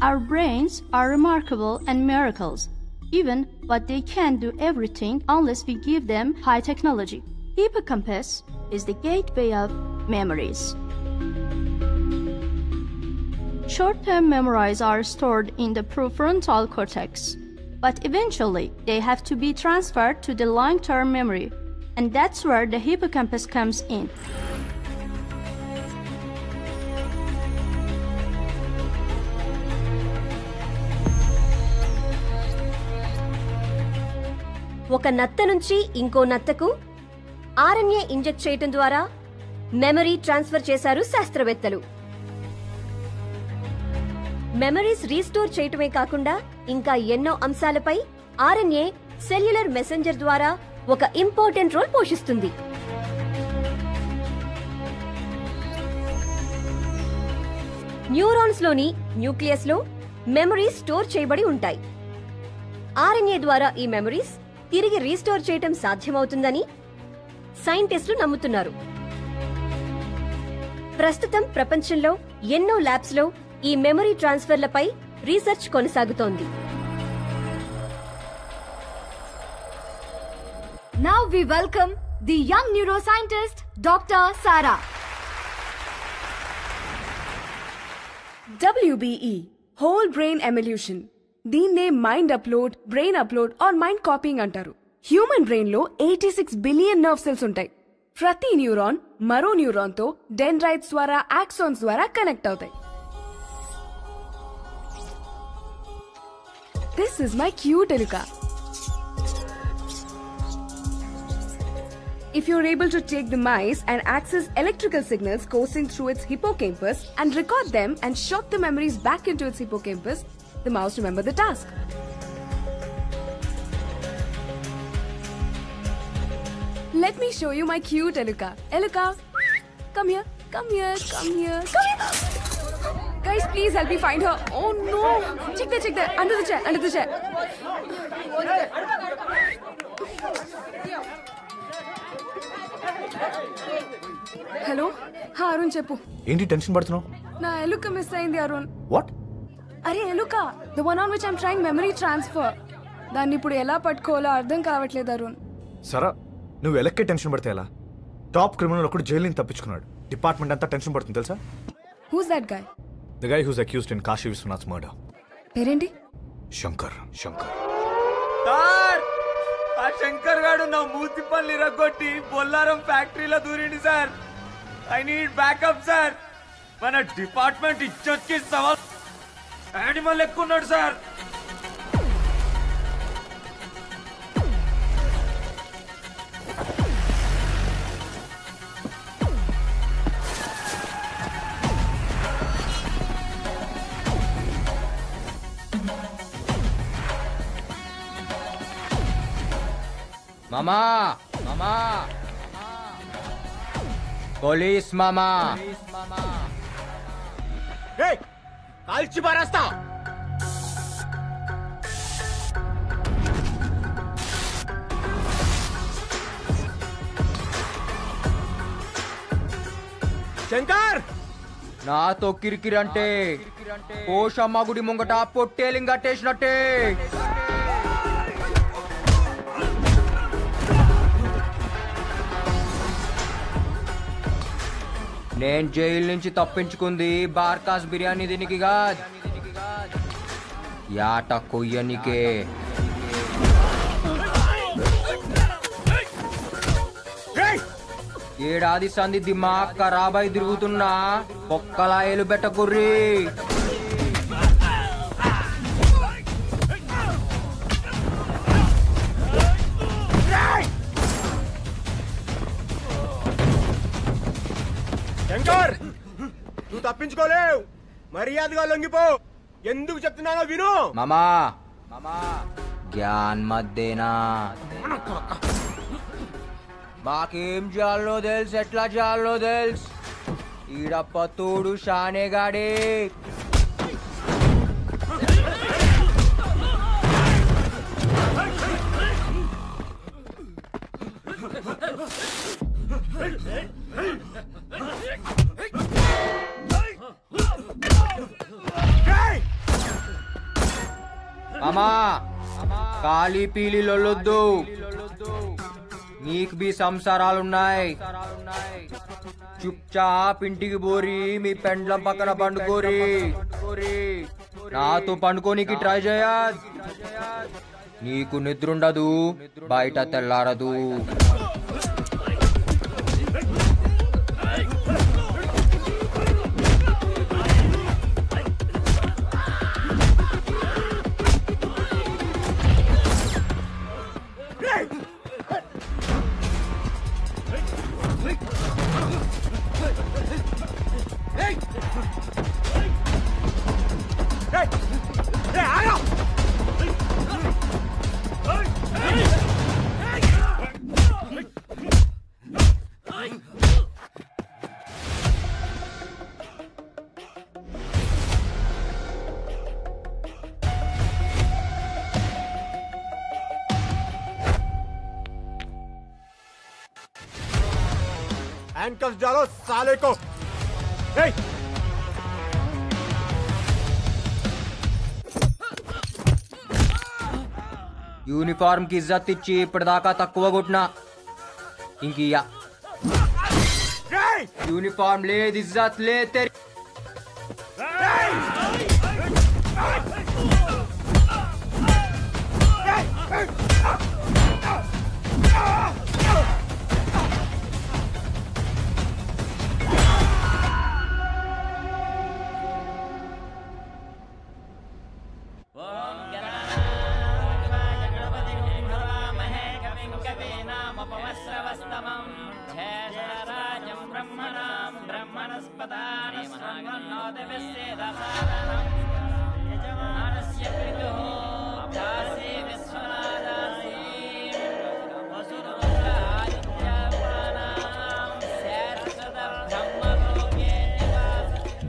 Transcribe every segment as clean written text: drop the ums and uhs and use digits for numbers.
Our brains are remarkable and miracles, even but they can't do everything unless we give them high technology. Hippocampus is the gateway of memories. Short-term memories are stored in the prefrontal cortex, but eventually they have to be transferred to the long-term memory, and that's where the hippocampus comes in. ఒక నత్త నుంచి ఇంకో నత్తకు RNA inject చేయడం ద్వారా memory transfer చేశారు శాస్త్రవేత్తలు. Memories restore చేయటమే కాకుండా ఇంకా ఎన్నో అంశాలపై ఆర్ఎన్ఏ సెల్యులర్ మెసెంజర్ ద్వారా ఒక ఇంపార్టెంట్ రోల్ పోషిస్తుంది. న్యూరాన్స్ లోని న్యూక్లియస్ లో మెమరీస్ స్టోర్ చేయబడి ఉంటాయి. ఆర్ఎన్ఏ ద్వారా ఈ మెమరీస్ తిరిగి రీస్టోర్ చేయటం సాధ్యమవుతుందని సైంటిస్టులు నమ్ముతున్నారు. ప్రస్తుతం ప్రపంచంలో ఎన్నో ల్యాబ్స్ లో ఈ మెమరీ ట్రాన్స్ఫర్లపై రీసెర్చ్ కొనసాగుతోంది. Now we welcome the young neuroscientist Dr. Sara. WBE, whole brain emulsion. దీన్నే mind upload, brain upload or mind copying అంటారు. హ్యూమన్ బ్రెయిన్ లో 86 బిలియన్ నర్వ్ సెల్స్ ఉంటాయి. ప్రతి న్యూరాన్ మరో న్యూరాన్ తో డెండ్రైట్స్ ద్వారా, ఆక్సాన్స్ ద్వారా కనెక్ట్ అవుతాయి. This is my cute eluka. If you're able to take the mice and access electrical signals coursing through its hippocampus and record them and shot the memories back into its hippocampus, the mouse remember the task. Let me show you my cute eluka. Eluka, come here, come here, come here, come here. Guys, please help me find her. Oh no! Check there, under the chair, under the chair. Hello? Ha, Arun cheppu. ఏంటి tension పడుతున్నావు? నా ఎలుక miss అయింది Arun. What? అరే ఎలుక, the one on which I'm trying memory transfer. దాన్ని ఇప్పుడు ఎలా పట్టుకోవాలో అర్థం కావట్లేదు అరుణ్. సరా, నువ్వు ఎలక్కే టెన్షన్ పడితే ఎలా? టాప్ క్రిమినల్ ఒకడు జైలు నుంచి తప్పించుకున్నాడు. డిపార్ట్మెంట్ అంతా టెన్షన్ పడుతుంది తెలుసా? Who's that guy? The guy who's accused in Kashi Vishwanath's murder. పేరేంటి? శంకర్. సార్, ఆ శంకర్ గాడు నా మూతి పళ్ళు ఇరగొట్టి బొల్లారం ఫ్యాక్టరీలో దూరిండి sir. I need backup sir. మన డిపార్ట్మెంట్ ఇచ్చొచ్చి సవాల్ యానిమల్ ఎక్కున్నాడు సార్. మామా, మామా, పోలీస్ మామా, కాల్చి పారేస్తా. శంకర్, నాతో కిరికిరంటే పోషమ్మ గుడి ముంగట పొట్టేలింగ్ కట్టేసినట్టే. నేను జైలు నుంచి తప్పించుకుంది బార్కాస్ బిర్యానీ దీనికిగా, యాట కొయ్యనికే. ఏడాది సంధి దిమాగ్ ఖరాబై తిరుగుతున్నా ఒక్కలాయలు బెట్టకుర్రి. శంకర్, నువ్వు తప్పించుకోలేవు. మర్యాదగా లొంగిపో. ఎందుకు చెప్తున్నానో విను. మామా, మామా, జ్ఞాన్ మధ్యేనా మాకేం చేయాలో తెలుసు, ఎట్లా చేయాలో తెలుసు. ఈడప్ప తోడు షానేగాడే. ఖాళీ పీలి లొల్లొద్దు. నీకు మీ సంసారాలున్నాయి. చుప్చాప్ ఇంటికి పోరి, మీ పెండ్లం పక్కన పండుకోరి. నాతో పండుకోనికి ట్రై చేయద్. నీకు నిద్రుండదు, బయట తెల్లారదు. हैंडकफ डालो साले को. hey! యూనిఫామ్ కి ఇజ్జత్ ఇచ్చి ఇప్పటిదాకా తక్కువ కొట్టినా ఇంకియా. యూనిఫామ్ లేదు, ఇజ్జత్ లేదు.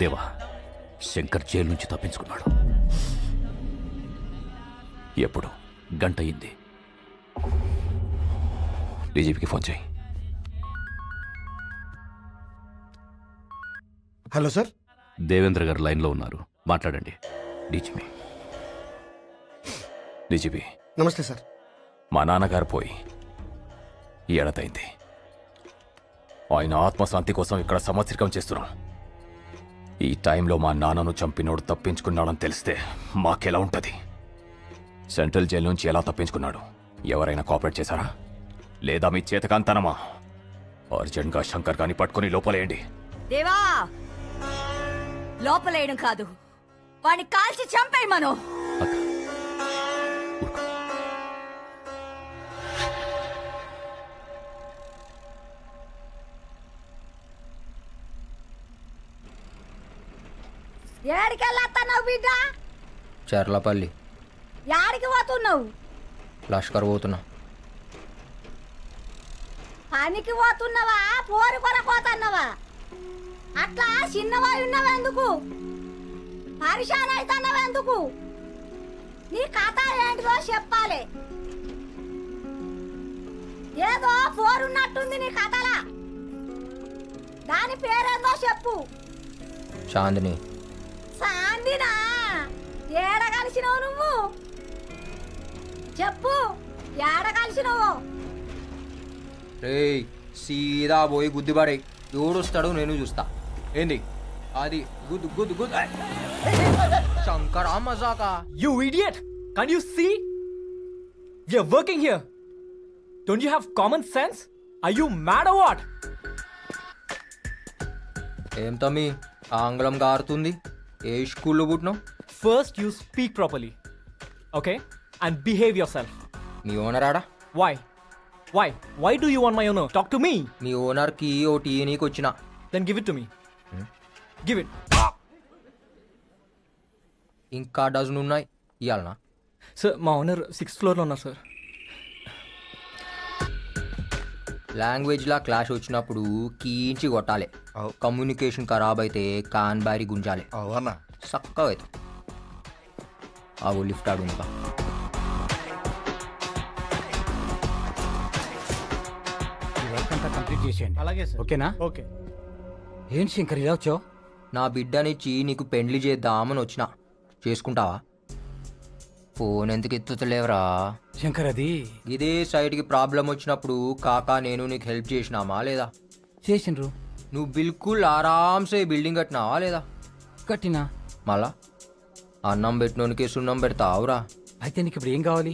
దేవా, శంకర్ జైలు నుంచి తప్పించుకున్నాడు. ఎప్పుడు? గంట అయింది. డీజీపీకి ఫోన్ చేయి. హలో సార్, దేవేంద్ర గారు లైన్లో ఉన్నారు, మాట్లాడండి. డీజీపీ. డీజీపీ నమస్తే సార్. మా నాన్నగారు పోయి ఏడాదైంది. ఆయన ఆత్మశాంతి కోసం ఇక్కడ సంవత్సరికం చేస్తున్నాం. ఈ టైంలో మా నాన్నను చంపినోడు తప్పించుకున్నాడని తెలిస్తే మాకెలా ఉంటుంది? సెంట్రల్ జైలు నుంచి ఎలా తప్పించుకున్నాడు? ఎవరైనా కోఆపరేట్ చేశారా? లేదా మీ చేతకాంతనమా? అర్జెంట్గా శంకర్ గాని పట్టుకుని లోపలేయండి. దేవా, లోపలేయడం కాదు, వాడిని కాల్చి చంపేయమను. ఏడికెళ్ళొస్తున్నావు బిడ్డ? చర్లపల్లి. యాడికి పోతున్నావు? లష్కర్ పోతున్నా. పనికి పోతున్నావా, పోరు కొరపోతున్నావా? అట్లా చిన్నవా ఉన్నావెందుకు? పరిశాన్ అవుతున్నావెందుకు? నీ కథ ఏంటిదో చెప్పాలి. ఏదో పోరున్నట్టుంది నీ కథలా. దాని పేరేందో చెప్పు. చాందిని. చాందినా? ఏడ కలిసినావు నువ్వు? చెప్పు, ఏడ కలిసినావు? రేయ్, సీదా పోయి గుద్దిపడే. ఎవడొస్తాడు నేను చూస్తా. ఏంది అది? గుద్దు గుద్దు గుద్దు. శంకరా మజాకా. You idiot! Can't you see? We are working here. Don't you have common sense? Are you mad or what? ఏం తమ్మి ఆంగ్లం గారుతుంది? ఏ స్కూల్లో పుట్టినావు? First you speak properly. Okay? And behave yourself. Me owner ఆడా? Why? Why do you want my owner? Talk to me. మీ ఓనర్కి O T నీకు వచ్చిన. Then give it to me. Give it. ఇంకా dozen ఉన్నాయి ఇవ్వాలనా? సార్, మా owner 6th ఫ్లోర్లో ఉన్నారు sir. లాంగ్వేజ్లా clash వచ్చినప్పుడు కీంచి కొట్టాలి. కమ్యూనికేషన్ ఖరాబ్ అయితే కాన్ బారి గుంజాలి. అవునా? చక్కగా అవుతాం. ఆ లిఫ్ట్ ఆడు ఇంకా. కంప్లీట్ చేసేయండి. అలాగే సార్. ఓకేనా? ఓకే. ఏంటి శంకర్ ఇలా వచ్చావు? నా బిడ్డనిచ్చి నీకు పెండ్లి చేద్దామని వచ్చిన. చేసుకుంటావా? ఫోన్ ఎందుకు ఎత్తుతలేవరా శంకర్ అది ఇదే సైడ్కి ప్రాబ్లం వచ్చినప్పుడు కాకా నేను నీకు హెల్ప్ చేసినామా లేదా? చేసిండ్రు. నువ్వు బిల్కుల్ ఆరాంసే బిల్డింగ్ కట్టినావా లేదా? కట్టినా. మళ్ళా అన్నం పెట్టినోనికి సున్నం పెడతావురా. అయితే నీకు ఇప్పుడు ఏం కావాలి?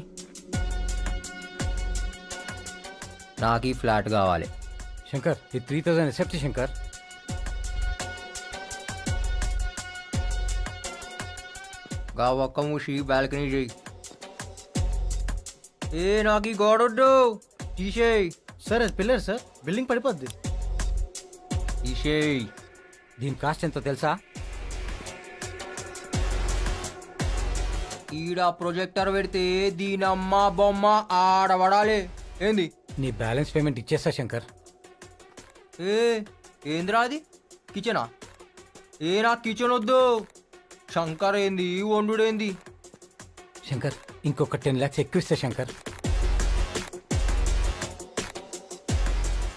నాకు ఈ ఫ్లాట్ కావాలి. శంకర్ ఈ 3000 ఎక్సెప్ట్ శంకర్. గా ఒక్క మూసి బాల్కనీ చేయి. నాకు ఈ గోడొద్దు, తీసేయి. సార్ అది పిల్లర్ సార్, బిల్డింగ్ పడిపోద్ది. తీసేయి. దీని కాస్ట్ ఎంతో తెలుసా? ఈడ ప్రొజెక్టర్ పెడితే దీనమ్మ బొమ్మ ఆడబడాలి. ఏంది? నీ బ్యాలెన్స్ పేమెంట్ ఇచ్చేస్తా శంకర్. ఏంద్రా అది? కిచెనా? నాకు కిచెన్ వద్దు. శంకర్ ఏంది వండుడేంది? శంకర్ ఇంకొక 10 lakhs ఎక్కువ ఇస్తా శంకర్.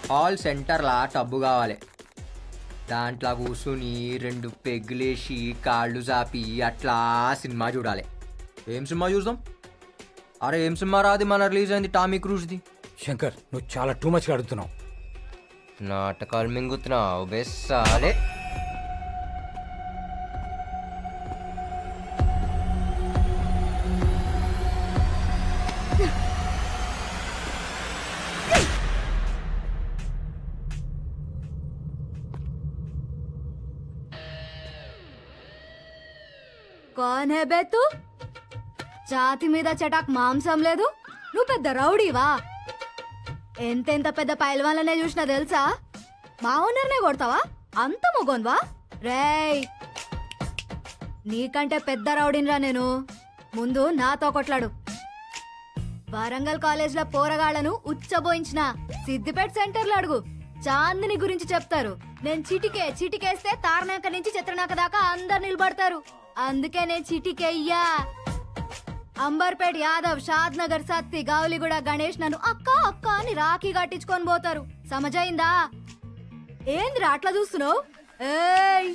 హాల్ సెంటర్లా టబ్బు కావాలి. దాంట్లో కూర్చుని 2 పెగ్గులేసి కాళ్ళు చాపి అట్లా సినిమా చూడాలి. ఏం సినిమా చూద్దాం? అరే ఏం సినిమా రాది మన రిలీజ్ అయింది టామీ క్రూజ్ది. శంకర్ నువ్వు చాలా టూ మచ్గా అడుగుతున్నావు. నాటకాలు మింగుతున్నావు బెస్సాలే. కౌన్ హే బే తూ? ఛాతి మీద చటాక్ మాంసం లేదు, నువ్వు పెద్ద రౌడీవా? ఎంతెంత పెద్ద పైల్వాన్లనే చూసినా తెలుసా? మా ఓనర్నే కొడతావా? అంత మొగోన్వా? రేయ్ నీకంటే పెద్ద రౌడీన్రా నేను. ముందు నాతో కొట్లాడు. వరంగల్ కాలేజ్లో పోరగాళ్లను ఉచ్చబోయించిన సిద్దిపేట సెంటర్లో అడుగు, చాందిని గురించి చెప్తారు. నేను చిటికేస్తే తారనాక నుంచి చిత్రనాక దాకా అందరు నిలబడతారు. అందుకే నేను చిటికెయ్యా. అంబర్పేట్ యాదవ్, షాద్ నగర్ సత్తి, గౌలిగూడ గణేష్ నన్ను అక్క అక్క అని రాఖీ కట్టించుకొని పోతారు. సమజైందా? ఏంద్రా అట్లా చూస్తున్నావు? ఏయ్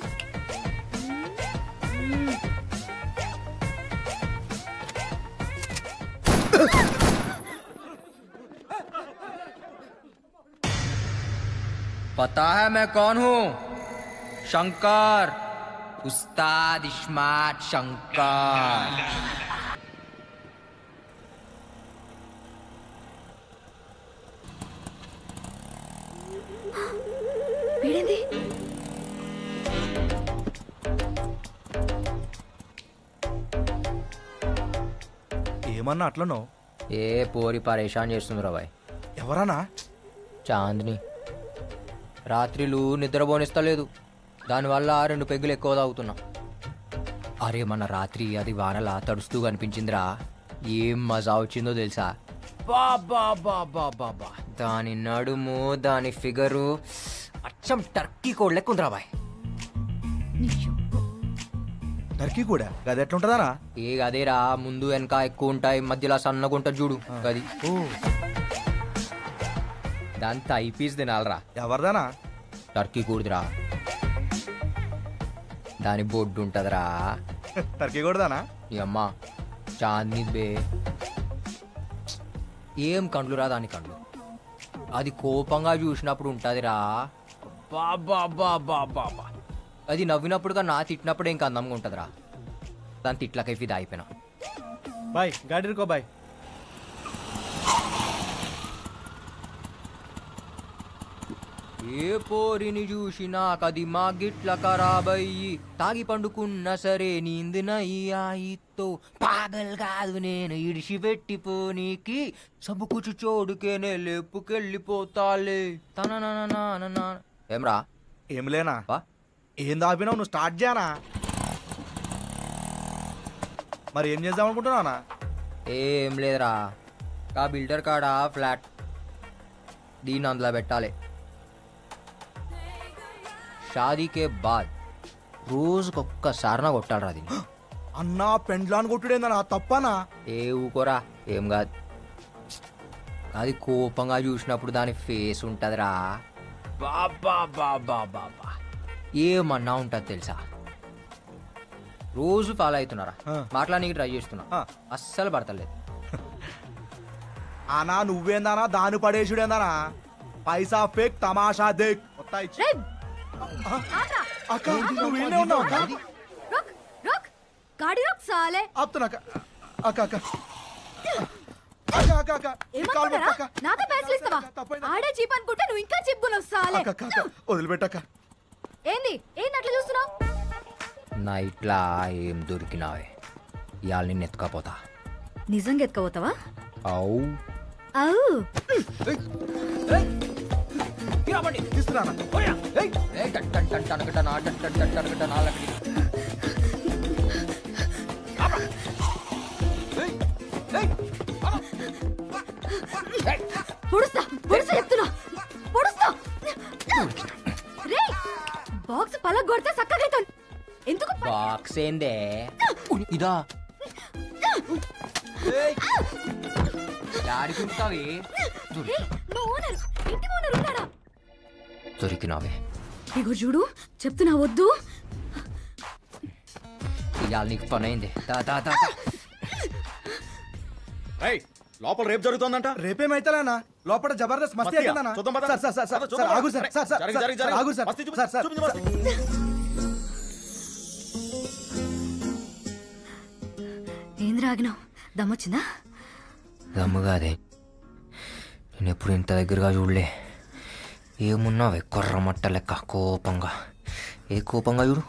पता है मैं कौन हूँ? शंकर, उस्ताद इस्मार्ट शंकर. వీడేంది? ఏమన్నా అట్లనో? ఏ పోరి పరేషాన్ చేస్తుందిరా బాయ్. ఎవరన్నా? చాందిని రాత్రిలు నిద్రపోనిస్తలేదు. దానివల్ల 2 పెగ్గులు ఎక్కువ తాగుతున్నా. అరే మన రాత్రి అది వానలా తడుస్తూ కనిపించిందిరా. ఏం మజా వచ్చిందో తెలుసా? బాబా బాబా బాబా, దాని నడుము, దాని ఫిగరు అచ్చం టర్కీ కోడ్ లెక్క ఉందిరా బాయ్. టర్కీ కూడా అది ఎట్లుంటదారా? ఏ అదేరా, ముందు వెనక ఎక్కువ ఉంటాయి, మధ్యలో సన్నగా ఉంటుంది చూడు అది. దాని థై పీస్ తినాలరా. ఎవరిదానా? టర్కీ కూడదురా, దాని బొడ్డు ఉంటదిరా. టర్కీ కూడదానా? ఈ అమ్మ చాందిని బే. ఏం కండ్లురా దాని కండ్లు. అది కోపంగా చూసినప్పుడు ఉంటదిరా. బాబా బాబా బాబా, అది నవ్వినప్పుడుగా నా తిట్టినప్పుడు ఇంకా అందంగా ఉంటదిరా. దాని తిట్లకై ఫిదా అయిపోయినా. బాయ్ గాడి రుకో బాయ్. ఏ పోరిని చూసినా కది మా గిట్ల ఖరాబయ్యి, తాగి పండుకున్నా సరే నీందినయ్యాయితో. పాగల్ కాదు నేను ఇడిసి పెట్టిపోనీకి, సబ్బుకుచు చోడుకేనే లేపుకెళ్ళిపోతాలే. తన ఏమ్రా? ఏం లేనా? ఏం దాపినావు? నువ్వు స్టార్ట్ చేయనా? మరి ఏం చేద్దాం అనుకుంటున్నానా? ఏం లేదురా, కా బిల్డర్ కాడ ఫ్లాట్ దీన్ని అందులో పెట్టాలి. షాదీకే బాద్ రోజుకొక్కసారినా కొట్టాలరా దీన్ని. అన్నా పెండ్లాన్ని కొట్టుడేందనా? తప్పనా? ఏ ఊకోరా, ఏం కాదు. అది కోపంగా చూసినప్పుడు దాని ఫేస్ ఉంటదిరా. బాబా బాబా బాబా, ఏమన్నా ఉంటుంది తెలుసా? రోజు ఫాలో అవుతున్నారా మాట్లాడానికి ట్రై చేస్తున్నా అస్సలు పడతలేదు. అనా నువ్వేందానా దాని పడేసుడేందానా పైసా ఫేక్ తమాషా దేక్ వదిలిపెట్టక ఏంది ఏంది అట్లా చూస్తున్నావు? నైట్లా ఏం దొరికినావే ఇవాళ నిన్ను ఎత్తుకపోతా. నిజంగా ఎత్తుకపోతావా? అవు బాక్స్ పలగొడితే చక్కగా ఎందుకు బాక్స్ ఏందే ఇదా దొరికినావే. ఇగో చూడు చెప్తున్నా వద్దు. ఇవాళ నీకు పని అయింది. లోపల రేపు జరుగుతుందంట. రేపేమైతేనా లోపల జబర్దస్త్ మస్తీ అవుతుందన్నా. ఏంద్రా ఆగినావు? దమ్మొచ్చిందా? దమ్ము కాదే, నేను ఎప్పుడు ఇంత దగ్గరగా చూడలే. ఏమున్నావే కొర్రమట్ట లెక్క కోపంగా. ఏ కోపంగా చూడు,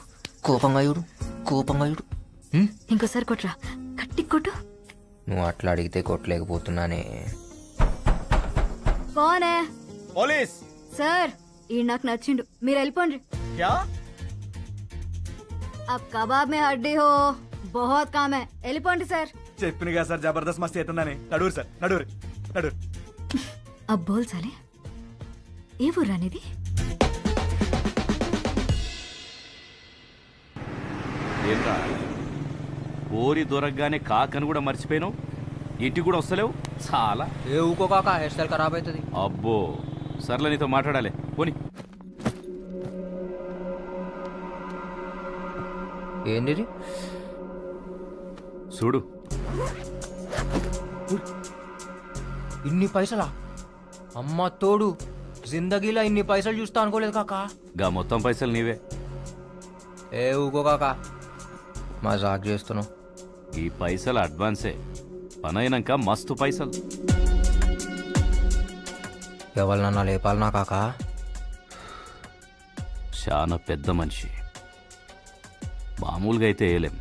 కోపంగా చూడు, కోపంగా చూడు. ఇంకోసారి కొట్రా, కట్టి కొట్టు. నువ్వు అట్లా అడిగితే కొట్టలేకపోతున్నానే. కోనే? పోలీస్ సార్, ఈ నాకు నచ్చిండు, మీరు వెళ్ళిపోండి. अब कबाब में हड्डी हो बहुत काम है. వెళ్ళిపోండి సార్. చెప్పిన కదా సార్ జబర్దస్త్ మస్తీ అవుతుందని. నడురు సార్, నడురు నడురు. अब बोल साले, ఏ ఊరు అనేది? ఏంట్రా ఓరి దొరకగానే కాకని కూడా మర్చిపోయాను. ఇంటికి కూడా వస్తలేవు చాలా. ఏ ఊకో కాక, హెయిర్ స్టైల్ ఖరాబ్ అవుతుంది. అబ్బో సర్లే, నీతో మాట్లాడాలి పోని. ఏంది చూడు, ఇన్ని పైసలా? అమ్మ తోడు, జిందగీలో ఇన్ని పైసలు చూస్తా అనుకోలేదు కాకా. గా మొత్తం పైసలు నీవే. ఏ ఊకో కాకా, మజాక్ చేస్తున్నావు. ఈ పైసలు అడ్వాన్సే, పని అయినాక మస్తు పైసలు. ఎవరినన్నా లేపాలనా కాకా? చాలా పెద్ద మనిషి, మామూలుగా అయితే వేయలేం.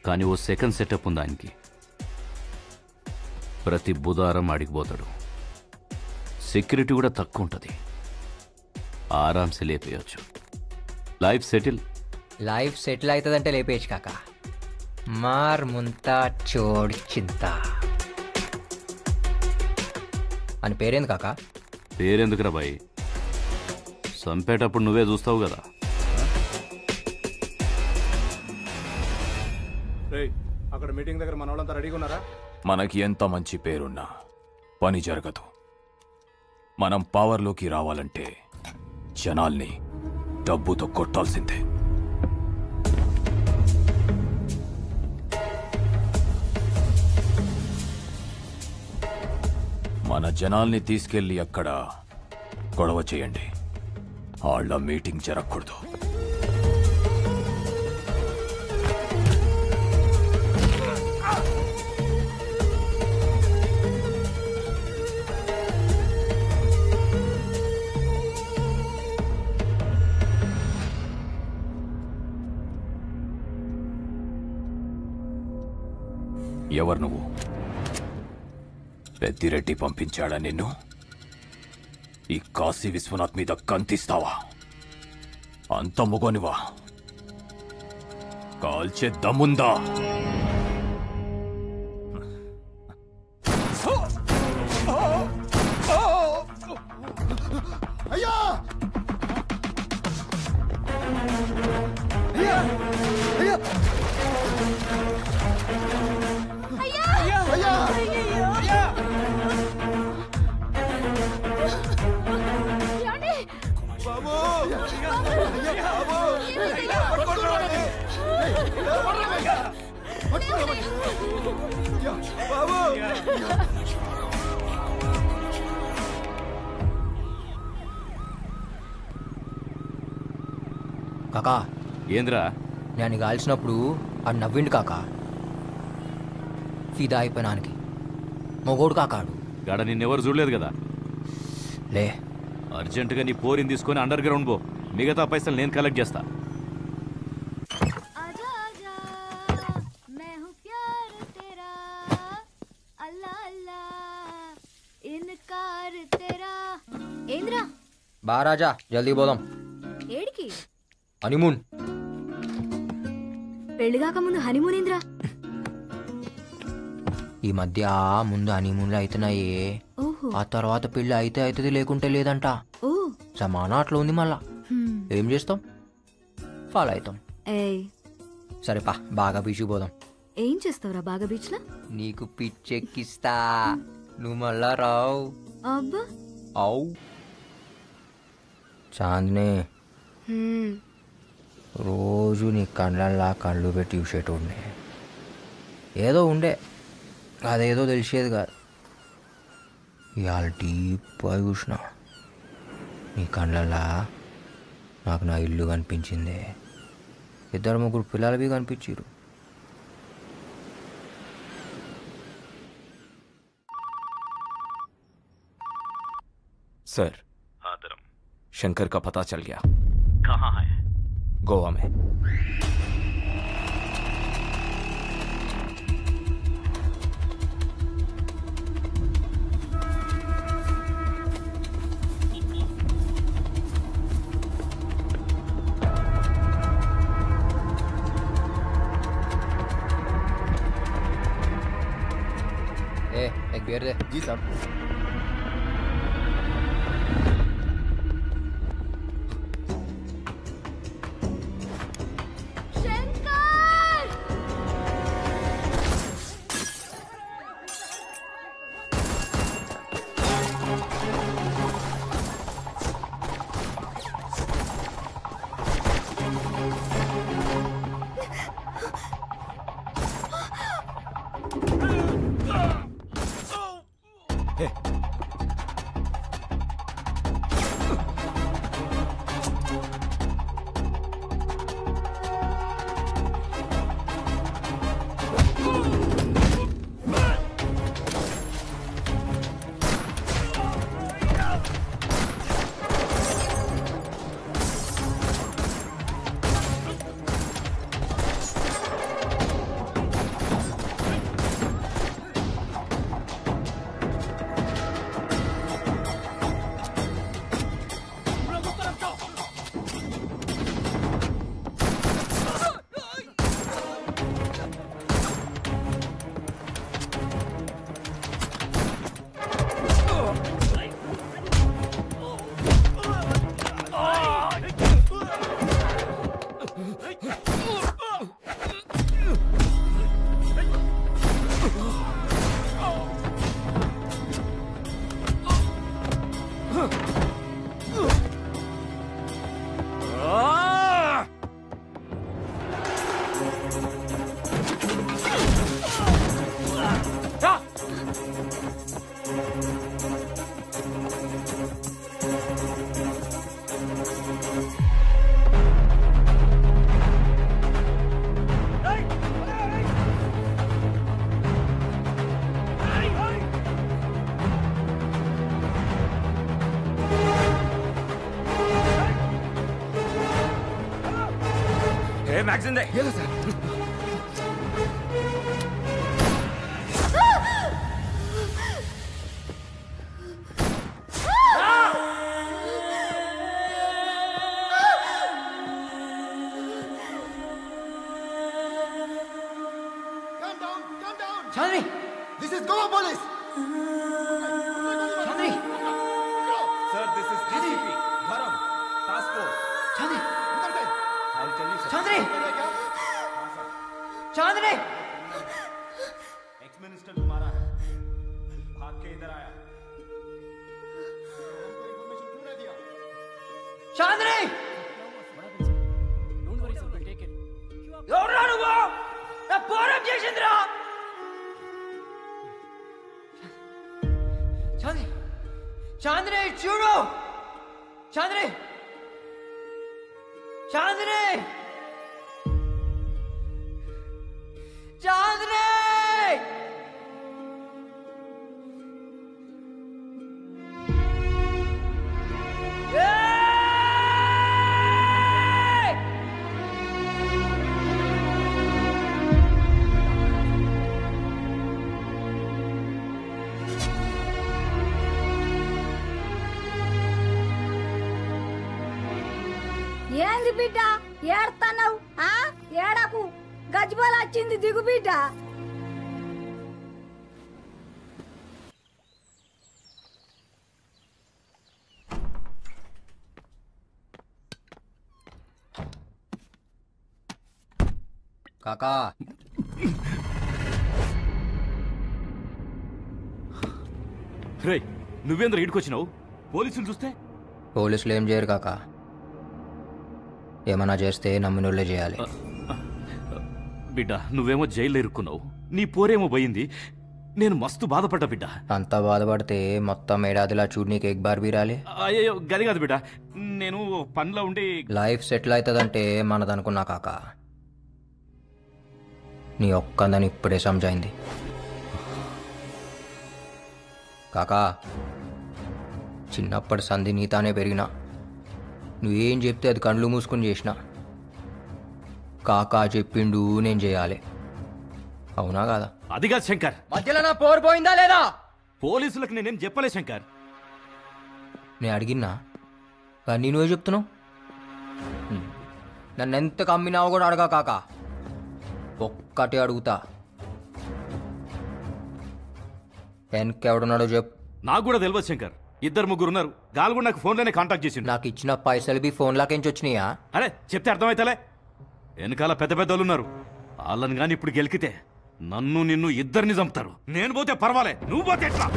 కానీ ఓ సెకండ్ సెటప్ ఉంది ఆయనకి. ప్రతి బుధవారం అడిగిపోతాడు. సెక్యూరిటీ కూడా తక్కువ ఉంటుంది, ఆరామ్సే లేపేయచ్చు. Life settle. లైఫ్ సెటిల్ అవుతుందంటే లేపేయచ్చు కాక. మార్ ముంతా చోడ్ చింత అని పేరేంది కాక? పేరెందుకురా బాయ్, చంపేటప్పుడు నువ్వే చూస్తావు కదా. అక్కడ మీటింగ్ దగ్గర మన వాళ్ళంతా రెడీగా ఉన్నారా? మనకి ఎంత మంచి పేరున్నా పని జరగదు. మనం పవర్లోకి రావాలంటే జనాల్ని డబ్బుతో కొట్టాల్సిందే. మన జనాల్ని తీసుకెళ్లి అక్కడ గొడవ చేయండి. వాళ్ళ మీటింగ్ జరగకూడదు. ఎవరు నువ్వు? పెద్దిరెడ్డి పంపించాడా నిన్ను? ఈ కాశీ విశ్వనాథ్ మీద కంతిస్తావా? అంత మొగోనివా? కాల్చే దమ్ముందా? అయ్యా అయ్యా అయ్యా అయ్యా అయ్యా బాబు బాబు కాకా ఏంద్రా నేను కాల్చినప్పుడు ఆడు నవ్విండు కాకా. ఫిదా అయిపోయినానికి మొగోడు కాకాడు. గాడ నిన్నెవరు చూడలేదు కదా. లే అర్జెంటుగా నీ పోరిని తీసుకొని అండర్ గ్రౌండ్ పో. మిగతా పైసలు నేను కలెక్ట్ చేస్తా. ఏంద్రా బా రాజా జల్దీ పోదాం. ఏడికి? హనీమూన్. పెళ్లిగాక ముందు హనీమూన్ ఏంద్రా? ఈ మధ్య ముందు హనీమూన్లు అవుతున్నాయే, ఓహో. ఆ తర్వాత పెళ్లి అయితే అవుతుంది లేకుంటే లేదంట. ఓ సమానం అట్లా ఉంది. మళ్ళా ఏం చేస్తాం, ఫాలో అవుతాం. ఏయ్ సరేపా బాగా బీచ్కి పోదాం. ఏం చేస్తావురా బాగా బీచ్ లో? నీకు పిచ్చెక్కిస్తా, నువ్వు మళ్ళా రావు. అబ్బా అవు చాందిని, రోజు నీ కళ్ళల్లా కళ్ళు పెట్టి చూసేటోడిని. ఏదో ఉండే, అదేదో తెలిసేది కాదు. ఇవాళ డీప్గా చూసిన నీ కళ్ళల్లా నాకు నా ఇల్లు కనిపించింది. 2-3 పిల్లలవి కనిపించారు. सर शंकर का पता चल गया. कहाँ है? गोवा में. एक बियर दे. जी साहब. मैगजीन दे. ये लो sir. Chandri, This is Goa police. Chandri, Sir, this is DCP. Dharam, task force. Chandri, I'll tell you, sir. Chandri, Chandri. Ex-minister तुम्हारा है. भाग के इधर आया. చాంద్రి, ఎవరు నువ్వు? నా పోరం చేసిందిరా. చాందిని చూడు, చాందిని, చాందిని, చాందిని. ఏంది బిడ్డ ఏడతావు? ఏడకు, గజ్బల్ వచ్చింది, దిగు బిడ్డ. కాకా రే, నువ్వేంద్ర ఈడుకొచ్చినావు? పోలీసులు చూస్తే? పోలీసులు ఏం చేయరు కాకా, ఏమన్నా చేస్తే నమ్మినోళ్ళే చేయాలి. బిడ్డ, నువ్వేమో జైల్లో ఇరుక్కున్నావు, నీ పోరేమో పోయింది. నేను మస్తు బాధపడ్డా బిడ్డ. అంత బాధపడితే మొత్తం ఏడాదిలా చూడు నీకు ఎగ్ బార్ బీరాలి. అయ్యో గది కాదు బిడ్డ, నేను పనిలో ఉండి. లైఫ్ సెటిల్ అవుతుందంటే మనదనుకున్నా కాకా, నీ ఒక్కందని ఇప్పుడే సమజైంది. కాకా, చిన్నప్పటి సంధి నీతానే పెరిగినా, నువ్వేం చెప్తే అది కళ్ళు మూసుకొని చేసిన. కాకా చెప్పిండు నేను చేయాలి, అవునా కాదా? అది కాదు శంకర్, మధ్యలో నా పోరు పోయిందా లేదా? పోలీసులకు నేనేం చెప్పలే శంకర్. నేను అడిగినా కానీ నువ్వే చెప్తున్నావు. నన్ను ఎంత కమ్మినావు కూడా అడగా కాకా, ఒక్కటే అడుగుతా, వెనకెవడున్నాడో చెప్పు. నాకు కూడా తెలియదు శంకర్, 2-3 ఉన్నారు. గాలు కూడా నాకు ఫోన్లోనే కాంటాక్ట్ చేసిండు. నాకు ఇచ్చిన పైసలు బి ఫోన్లాకెంచి వచ్చినాయా? అరే చెప్తే అర్థమైతలే, వెనకాల పెద్ద పెద్దోళ్ళు ఉన్నారు. వాళ్ళని కానీ ఇప్పుడు గెలికితే నన్ను నిన్ను ఇద్దరిని చంపుతారు. నేను పోతే పర్వాలే, నువ్వు పోతే ఎట్లా?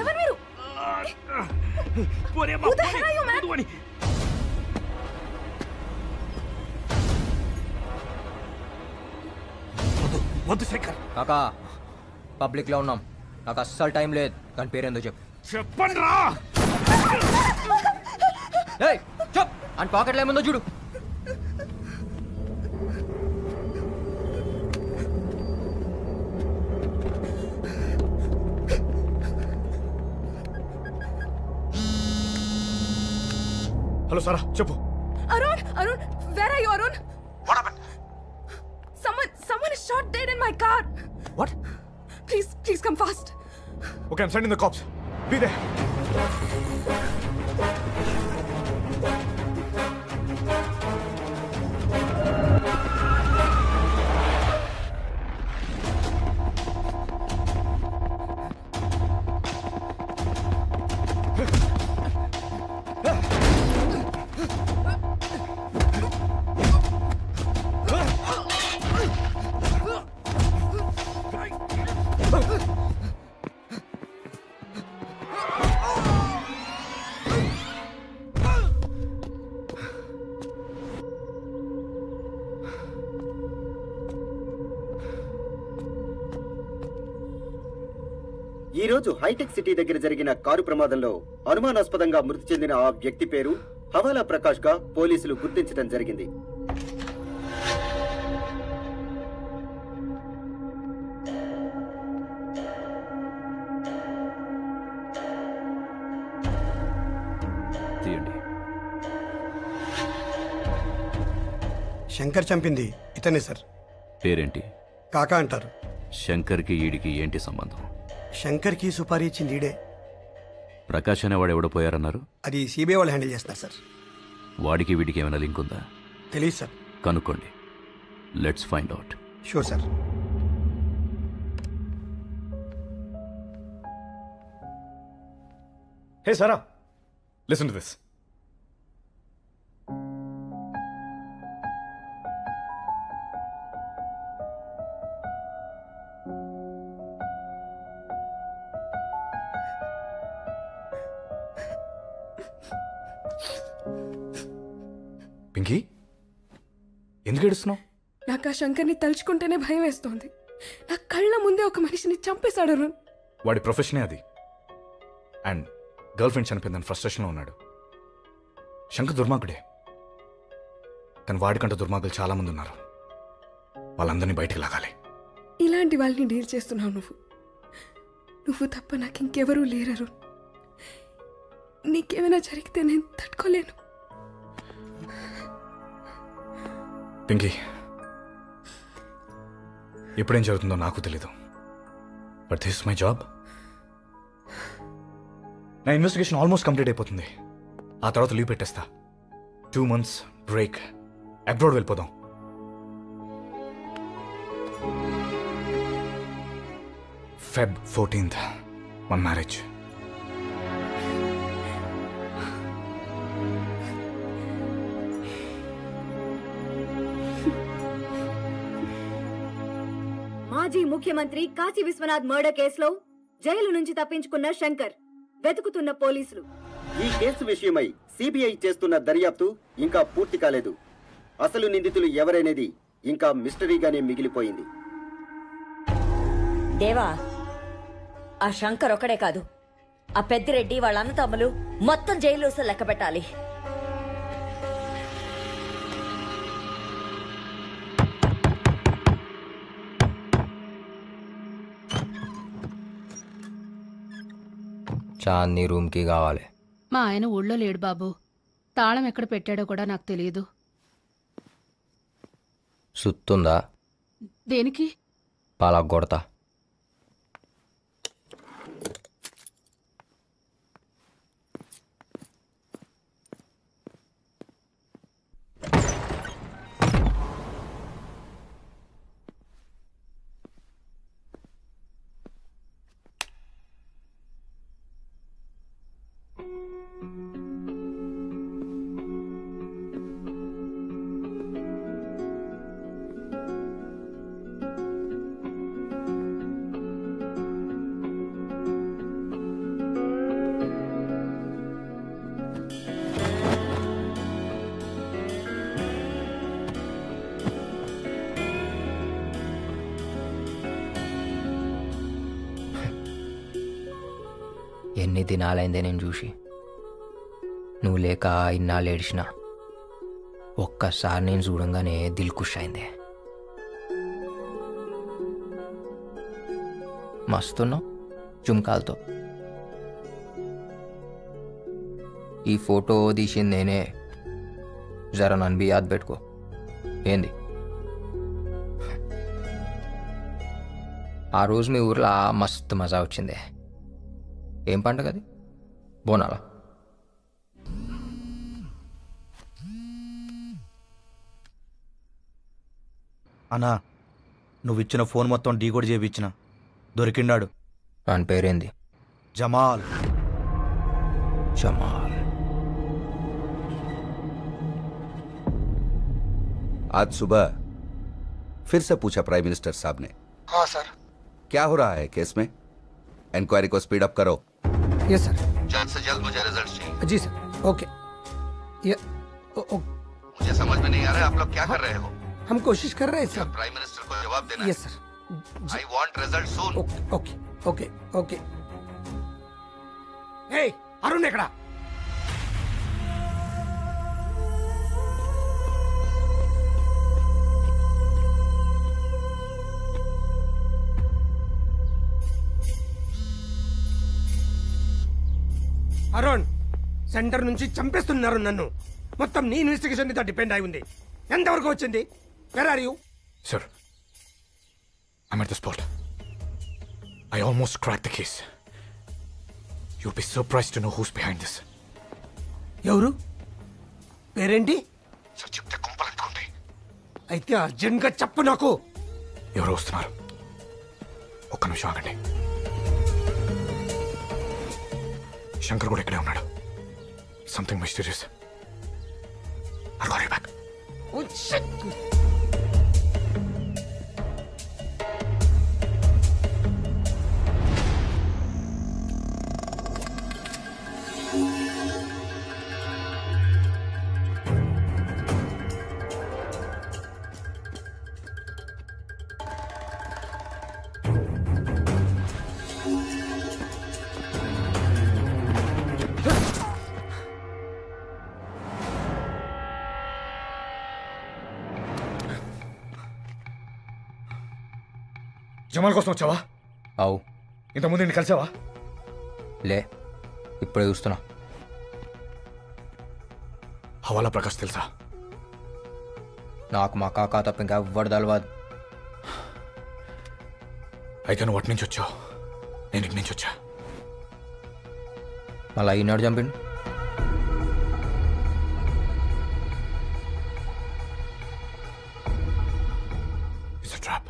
ఎవరు మీరు? వద్దు శంకర్. కాకా, పబ్లిక్ లో ఉన్నాం, నాకు అస్సలు టైం లేదు. దాని పేరేందో చెప్పు. చెప్పండి రా. చెప్, అని పాకెట్లో ఏముందో చూడు. హలో సారా, చెప్పు. Arun, where are you, Arun? What happened? Someone is shot dead in my car. What? Please come fast. Okay, I'm sending the cops. Be there. ఈ రోజు హైటెక్ సిటీ దగ్గర జరిగిన కారు ప్రమాదంలో అనుమానాస్పదంగా మృతి చెందిన ఆ వ్యక్తి పేరు హవాలా ప్రకాష్ గా పోలీసులు గుర్తించడం జరిగింది. శంకర్ చంపింది ఇతనే సార్. పేరేంటి? కాకా అంటారు. శంకర్కి ఈడికి ఏంటి సంబంధం? శంకర్కి సుపారీ ఇచ్చింది ఈడే. ప్రకాష్ అనేవాడు ఎవడో పోయారన్నారు? అది సిబిఐ వాళ్ళు హ్యాండిల్ చేస్తారు సార్. వాడికి వీడికి ఏమైనా లింక్ ఉందా? తెలియదు సార్. కనుక్కోండి. Let's find out. Sure sir. Hey Sara, listen to this. Pinky, ఎందుకు ఏడుస్తున్నావు? నాకు ఆ శంకర్ని తలుచుకుంటేనే భయం వేస్తోంది. నా కళ్ళ ముందే ఒక మనిషిని చంపేశాడు అరుణ్. వాడి ప్రొఫెషనే అది. అండ్ గర్ల్ ఫ్రెండ్ చనిపోయిందని ఫ్రస్ట్రేషన్లో ఉన్నాడు. శంకర్ దుర్మార్గుడే, కానీ వాడికంటే దుర్మార్గులు చాలా మంది ఉన్నారు. వాళ్ళందరినీ బయటికి లాగాలి. ఇలాంటి వాళ్ళని డీల్ చేస్తున్నావు నువ్వు తప్ప నాకు ఇంకెవరూ లేరు అరుణ్. నీకేమైనా జరిగితే నేను తట్టుకోలేను. పింకీ, ఎప్పుడేం జరుగుతుందో నాకు తెలీదు, but this is my job. నా ఇన్వెస్టిగేషన్ ఆల్మోస్ట్ కంప్లీట్ అయిపోతుంది. ఆ తర్వాత లీవ్ పెట్టేస్తా. 2 months బ్రేక్, అబ్రాడ్ వెళ్ళిపోదాం. Feb 14th మన మ్యారేజ్. మాజీ ముఖ్యమంత్రి కాశీ విశ్వనాథ్ మర్డర్ కేసులో జైలు నుంచి తప్పించుకున్న శంకర్ వెతుకుతున్న పోలీసులు. ఈ కేసు విషయమై సిబిఐ చేస్తున్న దర్యాప్తు ఇంకా పూర్తి కాలేదు. అసలు నిందితులు ఎవరనేది ఇంకా మిస్టరీగానే మిగిలిపోయింది. దేవా, ఆ శంకర్ ఒక్కడే కాదు, ఆ పెద్దిరెడ్డి వాళ్ళ అన్నతమ్ములు మొత్తం జైలు లెక్క పెట్టాలి. చాందీ రూమ్కి కావాలి. మా ఆయన ఊళ్ళో లేడు బాబు. తాళం ఎక్కడ పెట్టాడో కూడా నాకు తెలియదు. సుత్తుందా? దేనికి? పాలగొడతా. ఎన్ని దినాలైందే నేను చూసి. నువ్వు లేక ఇన్నాళ్ళు ఏడిచిన. ఒక్కసారి నేను చూడంగానే దిల్ ఖుష్ అయిందే. మస్తున్నావు జుమ్కాలతో. ఈ ఫోటో తీసింది నేనే. జరా నన్ను బి యాద్ పెట్టుకో. ఏంది? ఆ రోజు మీ ఊర్లో మస్తు మజా వచ్చిందే. ఏం పండుగ అది? బోనాలా? అన్నా, నువ్విచ్చిన ఫోన్ మొత్తం డీకోడ్ చేయించిన. దొరికిండాడు. వాని పేరేంది? జమాల్. జమాల్. आज सुबह फिर से पूछा प्राइम मिनिस्टर साहब ने। हाँ सर। क्या हो रहा है केस में? इंक्वायरी को स्पीड अप करो। Yes sir. जल्द से जल्द मुझे रिजल्ट चाहिए। जी सर। ओके। मुझे समझ में नहीं आ रहा है आप लोग क्या कर रहे हो? हम कोशिश कर रहे हैं सर। प्राइम मिनिस्टर को जवाब देना। Yes sir. I want result soon. Okay okay okay. Hey Arun ఎక్కడా? అరుణ్, సెంటర్ నుంచి చంపేస్తున్నారు నన్ను. మొత్తం నీ ఇన్వెస్టిగేషన్ మీద డిపెండ్ అయి ఉంది. ఎంతవరకు వచ్చింది? Where are you? Sir, I'm at the spot. I almost cracked the case. You'll be surprised to know who's behind this. ఎవరు? పేరేంటి? Sir, చెప్తే కుంపలంటుకుంటాయి. అయితే అర్జెంట్గా చెప్పు నాకు. ఎవరు వస్తున్నారు? ఒక్క నిమిషం ఆగండి. శంకర్ కూడా ఇక్కడే ఉన్నాడు. Something mysterious. I'll call you back. Oh shit. Jamal కోసం వచ్చావా? అవు. ఇంతకుముందు నేను కలిసావా? లే, ఇప్పుడే చూస్తున్నా. హవాలా ప్రకాష్ తెలుసా? నాకు మా కాకా తప్ప ఇంకా ఎవ్వడు తెలవదు. అయితే నువ్వు అటు నుంచి వచ్చావు, నేను ఇటు నుంచి వచ్చా. మళ్ళీ ఈనాడు చంపిండు. It's a trap.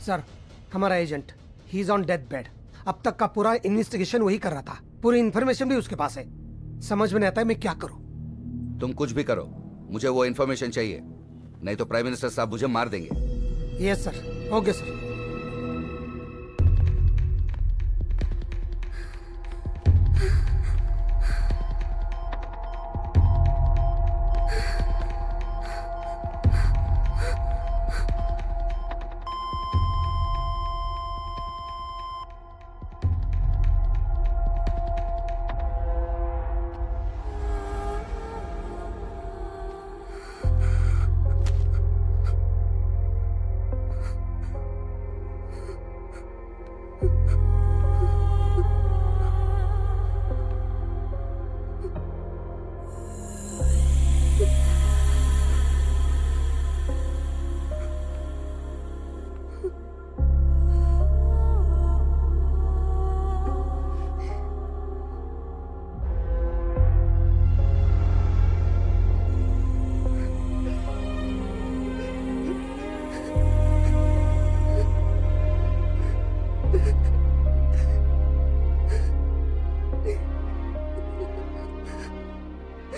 सर, हमारा agent he is on death bed. अब तक का पूरा इन्वेस्टिगेशन वही कर रहा था. पूरी इन्फॉर्मेशन भी उसके पास है. समझ में नहीं आता है मैं क्या करूं. तुम कुछ भी करो, मुझे वो इन्फॉर्मेशन चाहिए, नहीं तो प्राइम मिनिस्टर साहब मुझे मार देंगे. Yes sir. Okay sir.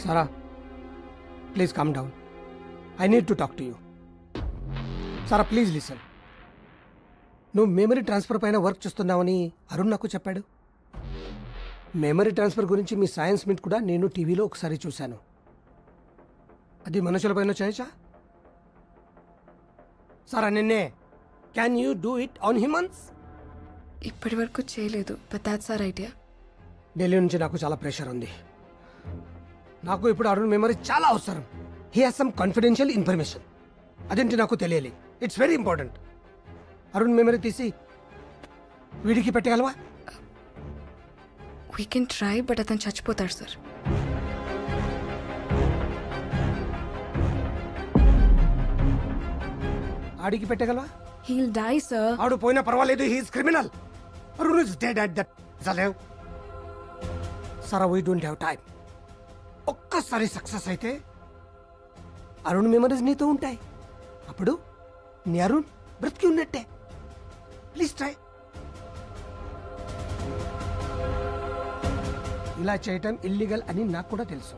Sarah, please calm down. I need to talk to you. Sarah, please listen. నువ్వు మెమరీ ట్రాన్స్ఫర్ పైన వర్క్ చేస్తున్నావని అరుణ్ నాకు చెప్పాడు. మెమరీ ట్రాన్స్ఫర్ గురించి మీ సైన్స్ మీట్ కూడా నేను టీవీలో ఒకసారి చూశాను. అది మనుషుల పైన చేయొచ్చా? సారా నిన్నే can you do it on humans? ఇప్పటి వరకు చేయలేదు, but that's our idea. Delhi నుంచి నాకు చాలా ప్రెషర్ ఉంది. నాకు ఇప్పుడు అరుణ్ మెమరీ చాలా అవసరం. He has some confidential information. అదేంటి నాకు తెలియాలి. It's very important. Arun memory తీసి వీడికి పెట్టగలవా? వీ కెన్ ట్రై, బట్ అతను చచ్చిపోతాడు సార్. ఆడికి పెట్టగలవా? Heal die sir. ఆడు పోయినా పర్వాలేదు, he's criminal. Arun is dead at that జలేవ్. Sara we don't have time. ఒక్కసారి సక్సెస్ అయితే అరుణ్ మెమరీస్ నీతో ఉంటాయి. అప్పుడు నీ అరుణ్ బ్రతికి ఉన్నట్టే. Please try. ఇలా చేయటం ఇల్లీగల్ అని నాకు కూడా తెలుసు,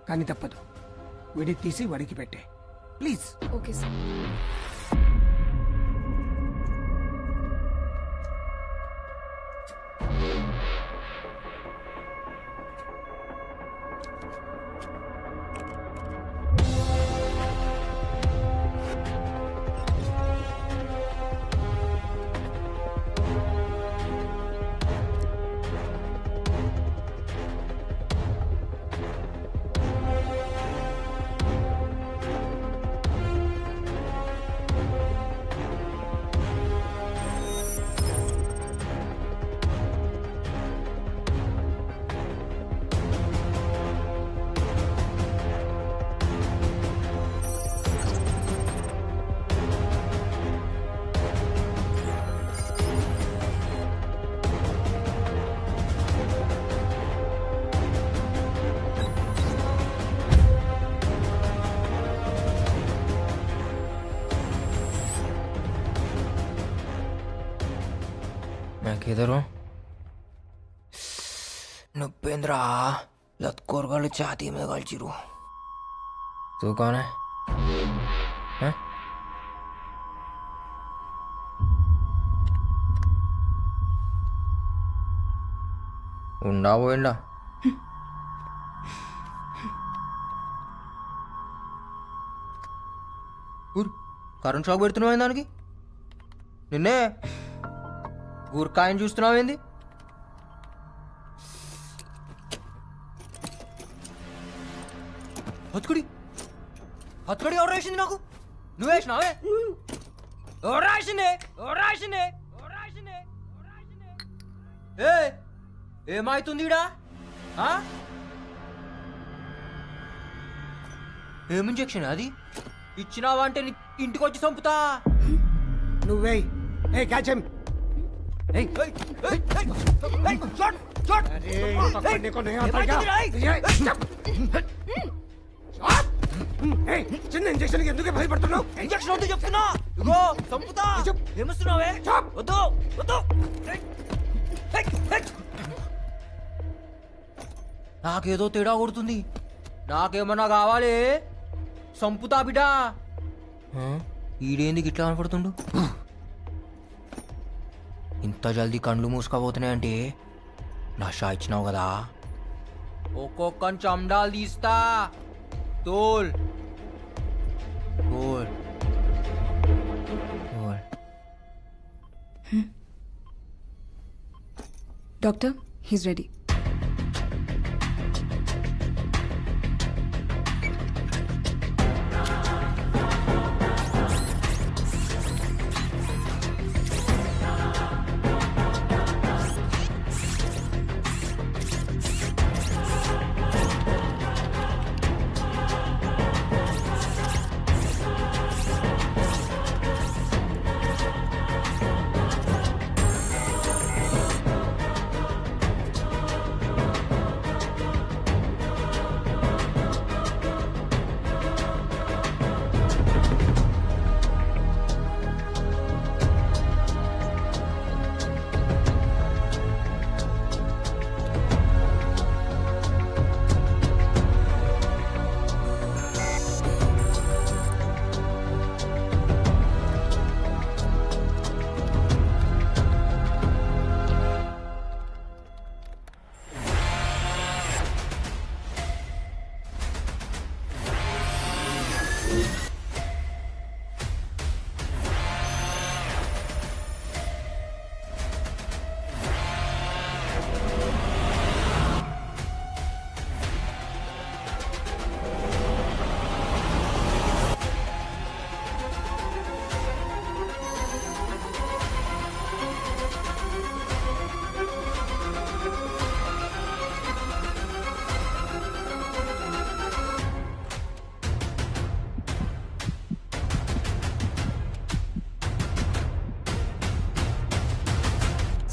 కానీ తప్పదు. వీడికి తీసి వాడికి పెట్టే ప్లీజ్. Okay sir. किधर हो? नुपेंद्रा लतकोरगल छाती में गलचिरू. तू कौन है? हैं? ఉండా పోయిండా? కరెంట్ షాక్ పెడుతున్నావు దానికి? నిన్నే గుర్కాయని చూస్తున్నావు ఏంది? హత్కుడి హత్కుడి ఎవరు వేసింది నాకు? నువ్వు వేసినావే? ఎవరు రాసిందే? ఎవరు రాసిందే? ఏమైతుంది ఈడ? ఏం ఇంజెక్షన్ అది? ఇచ్చినావా అంటే ఇంటికి వచ్చి చంపుతా. నువ్వే క్యాచ్ హిమ్. చిన్న ఇంజక్షన్ ఎందుకు భయపడుతున్నావు? ఇంజక్షన్ వద్దు చెప్తున్నా. ఇగో చంపుతా. ఏమొస్తున్నావే? వద్దు వద్దు. నాకేదో తేడా కొడుతుంది. నాకేమన్నా కావాలి? చంపుతా బిడ్డా. ఈడేందుకు ఇట్లా కనపడుతుండు? ఇంత జల్దీ కండ్లు మూసుకపోతున్నాయంటే నషా ఇచ్చినావు కదా. ఒక్కొక్క చండాలు తీస్తా. తోల్ తోల్ తోల్. Doctor, he's ready.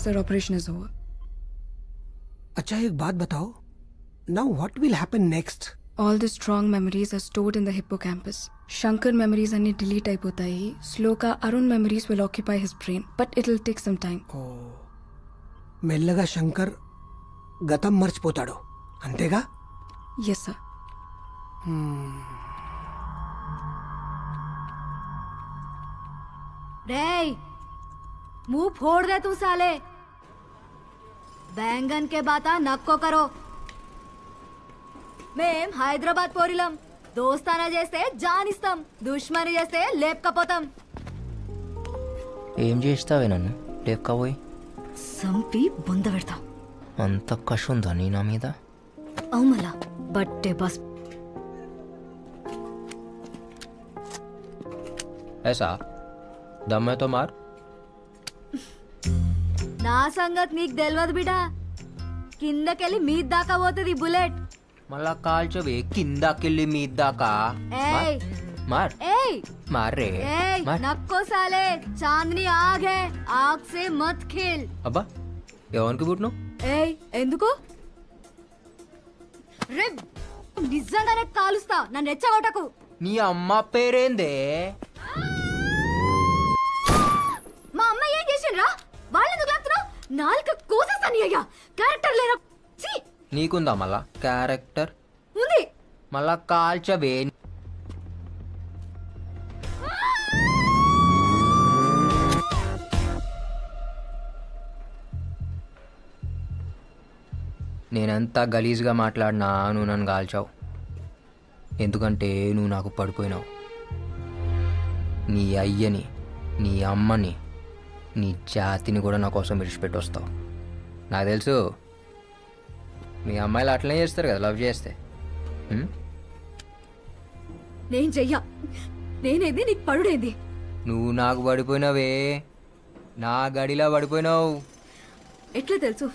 Sir, operation is over. अच्छा एक बात बताओ. Now what will happen next? All the strong memories are stored in the hippocampus. Shankar memories are delete అయిపోతాయి. Sloka Arun memories will occupy his brain, but it will take some time. మెల్లగా శంకర్ గతం మర్చిపోతాడు అంతేగా? Yes, sir. रे मुंह फोड़ दे तू साले. बैंगन के बाता नक्को करो. మేం హైదరాబాద్ పోరిలం. దోస్తానా చేస్తే జానిస్తాం, దుష్మని చేస్తే లేపకపోతాం. ఏం చేస్తావే నన్ను లేపకపోయి? సంపి బొంద పెడతాం. అంత కష ఉందా నీ నా మీద? అవుమలా బట్టే బస్. ऐसा दम है तो मार. నా సంగతి నీకు తెలియదు బిడా. కిందకెళ్ళి మీద దాకా పోతుంది బుల్లెట్. మళ్ళా కాల్చవే కిందకెళ్ళి మీద దాకా. ఏయ్ मार ఏయ్ मार रे ఏయ్ मार. నక్కో సాలే. చాందనీ ఆగ్ హై, ఆగ్ సే మత్ ఖేల్. అబ్బా ఎవరికి పుట్టిను? ఏయ్ ఎందుకు? రే నిజంగానే కాలుస్తా, నన్ను రెచ్చగొట్టకు. నీ అమ్మ పేరేందే? మా అమ్మ ఏం చేసిండ్రా? వాళ్ళెందుకు లాగుతున్నావు? నాలుక కోసేస్తాను అయ్యా. క్యారెక్టర్ లేరా? ఛీ నీకుందా మళ్ళా క్యారెక్టర్? ఉంది. మళ్ళా కాల్చవే. నేనెంత గలీజ్గా మాట్లాడినా నువ్వు నన్ను కాల్చావు. ఎందుకంటే నువ్వు నాకు పడిపోయినావు. నీ అయ్యని, నీ అమ్మని, నీ జాతిని కూడా నా కోసం విడిచిపెట్టి వస్తావు. నాకు తెలుసు మీ అమ్మాయిలు అట్లనే చేస్తారు కదా లవ్ చేస్తే. నేను చెయ్యా. నేనేది నీకు పడుడేంది? నువ్వు నాకు పడిపోయినావే, నా గడిలా పడిపోయినావు. ఎట్లా తెలుసు?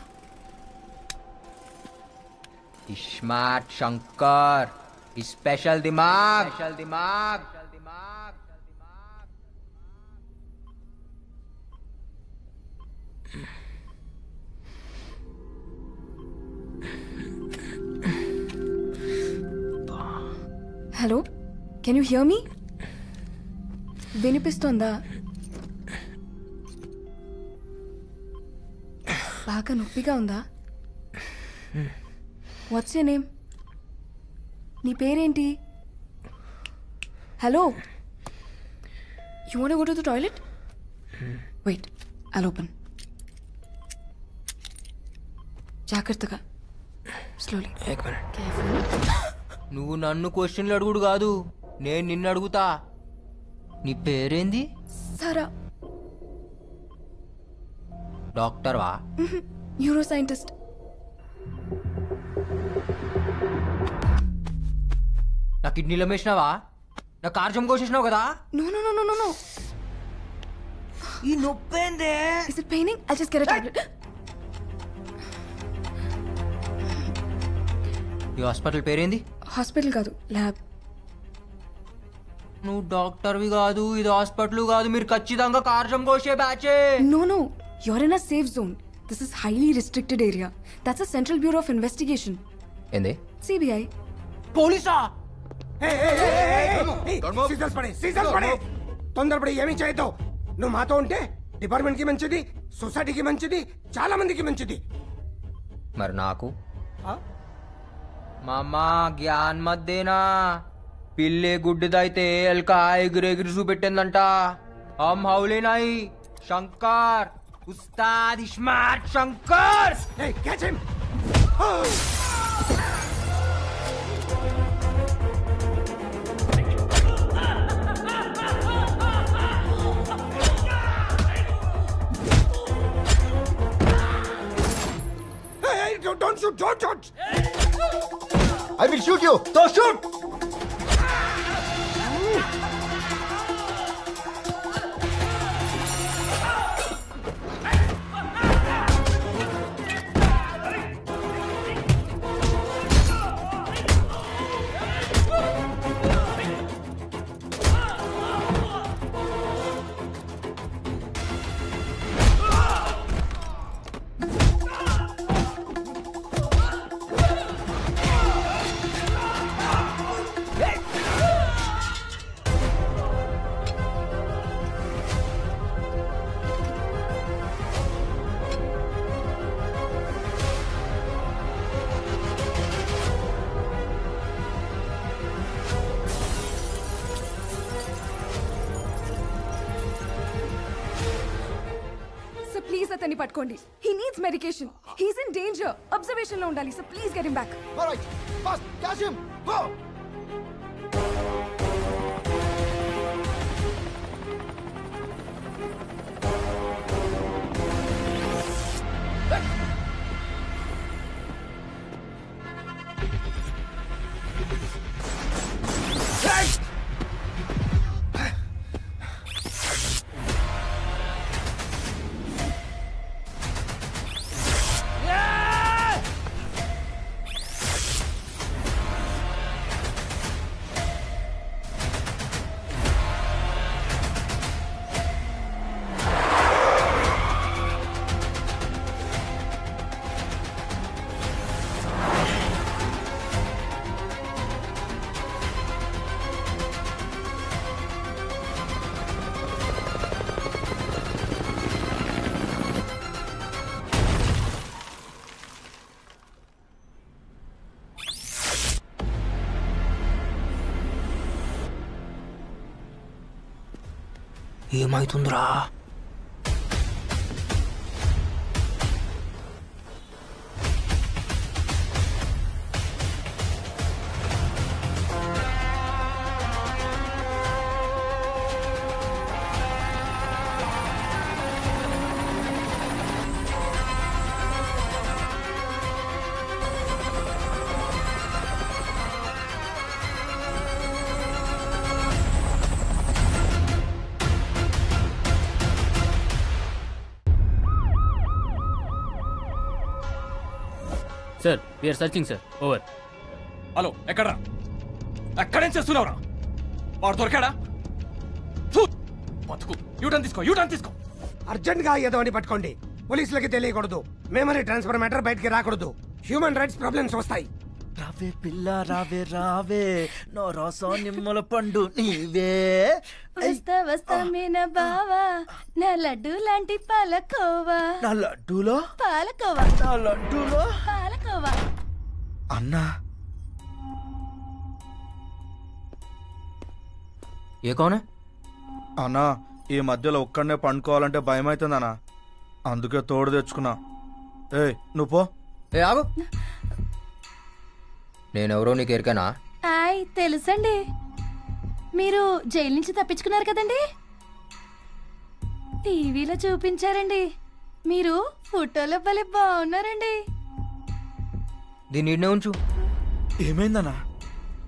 స్మార్ట్ శంకర్, స్పెషల్ దిమాగ్. Hello, can you hear me? వినిపిస్తుందా? బాగా నొప్పిగా ఉందా? What's your name? నీ పేరేంటి? Hello, you want go to the toilet? Wait, I'll open. జాగ్రత్తగా, స్లోలీ. నువ్వు నన్ను క్వశ్చన్లు అడుగుడు కాదు, నేను నిన్ను అడుగుతా. నీ పేరేంది? సారా. డాక్టర్వా? Neuroscientist. నా కిడ్నీలో వేసినావా? నా కార్జం కోసేసినావు కదా? No no no no no. ఈ నొప్పేందే? Is it paining? I'll just get a tablet. ఈ హాస్పిటల్ పేరేంది? హాస్పిటల్ కాదు, ల్యాబ్. నువ్వు డాక్టర్వి కాదు, ఇది హాస్పిటల్ కాదు, మీరు ఖచ్చితంగా కార్జం కోసే బ్యాచే. No, no. You're in a safe zone. This is highly restricted area. That's a Central Bureau of Investigation. ఏంది? CBI. పోలీసా? సీజర్స్ పడే. తొందరపడి ఏమీ చేయొద్దు. నువ్వు మాతో ఉంటే డిపార్ట్మెంట్ కి మంచిది, సొసైటీకి మంచిది, చాలా మందికి మంచిది. మరి నాకు? మామా జ్ఞాన్ మధ్యేనా పిల్లే గుడ్డిదైతే ఎల్కా ఎగిరెగిరి చూపెట్టిందంట. హమ్ హౌలేనాయి శంకర్, ఉస్తాద్ smart Shankar. Catch him. Don't shoot! Don't shoot! I will shoot you! Don't shoot! Please అతన్ని పట్టుకోండి. He needs medication. He's in danger. Observation లో ఉండాలి. So please get him back. Alright, fast, catch him. Go. ఏమైతుందిరా? Sir we're searching sir. Over. Hello, ఎక్కడరా? ఎక్కడేం చేస్తున్నావురా? వాడు దొరికాడా? బతుకు. యూటర్న్ తీసుకో, యూటర్న్ తీసుకో. అర్జెంట్ గా ఏదో అని పట్టుకోండి. పోలీసులకి తెలియకూడదు. మెమరీ ట్రాన్స్ఫర్ మ్యాటర్ బయటికి రాకూడదు. హ్యూమన్ రైట్స్ ప్రాబ్లమ్స్ వస్తాయి. రావే పిల్ల రావే రావే నో రసం నిమ్మల పండు నీవే. వస్తా వస్తా మీన బావా నా లడ్డు లాంటి పాలకోవా. నా లడ్డూలో పాలకోవా. నా లడ్డూలో పాలకోవా. అన్నా ఏ కౌనే? అన్నా, ఈ మధ్యలో ఒక్కడనే పండుకోవాలంటే భయం అవుతుందన్నా. అందుకే తోడు తెచ్చుకున్నా. ఏయ్ నువ్వు పో. ఏ ఆగు. నేనెవరో నీకు ఎరికనా? ఆయ్ తెలుసండి. మీరు జైలు నుంచి తప్పించుకున్నారు కదండి. టీవీలో చూపించారండి. మీరు ఫోటోలో భలే బాగున్నారండి. దీన్ని ఈడనే ఉంచు. ఏమైందన్నా?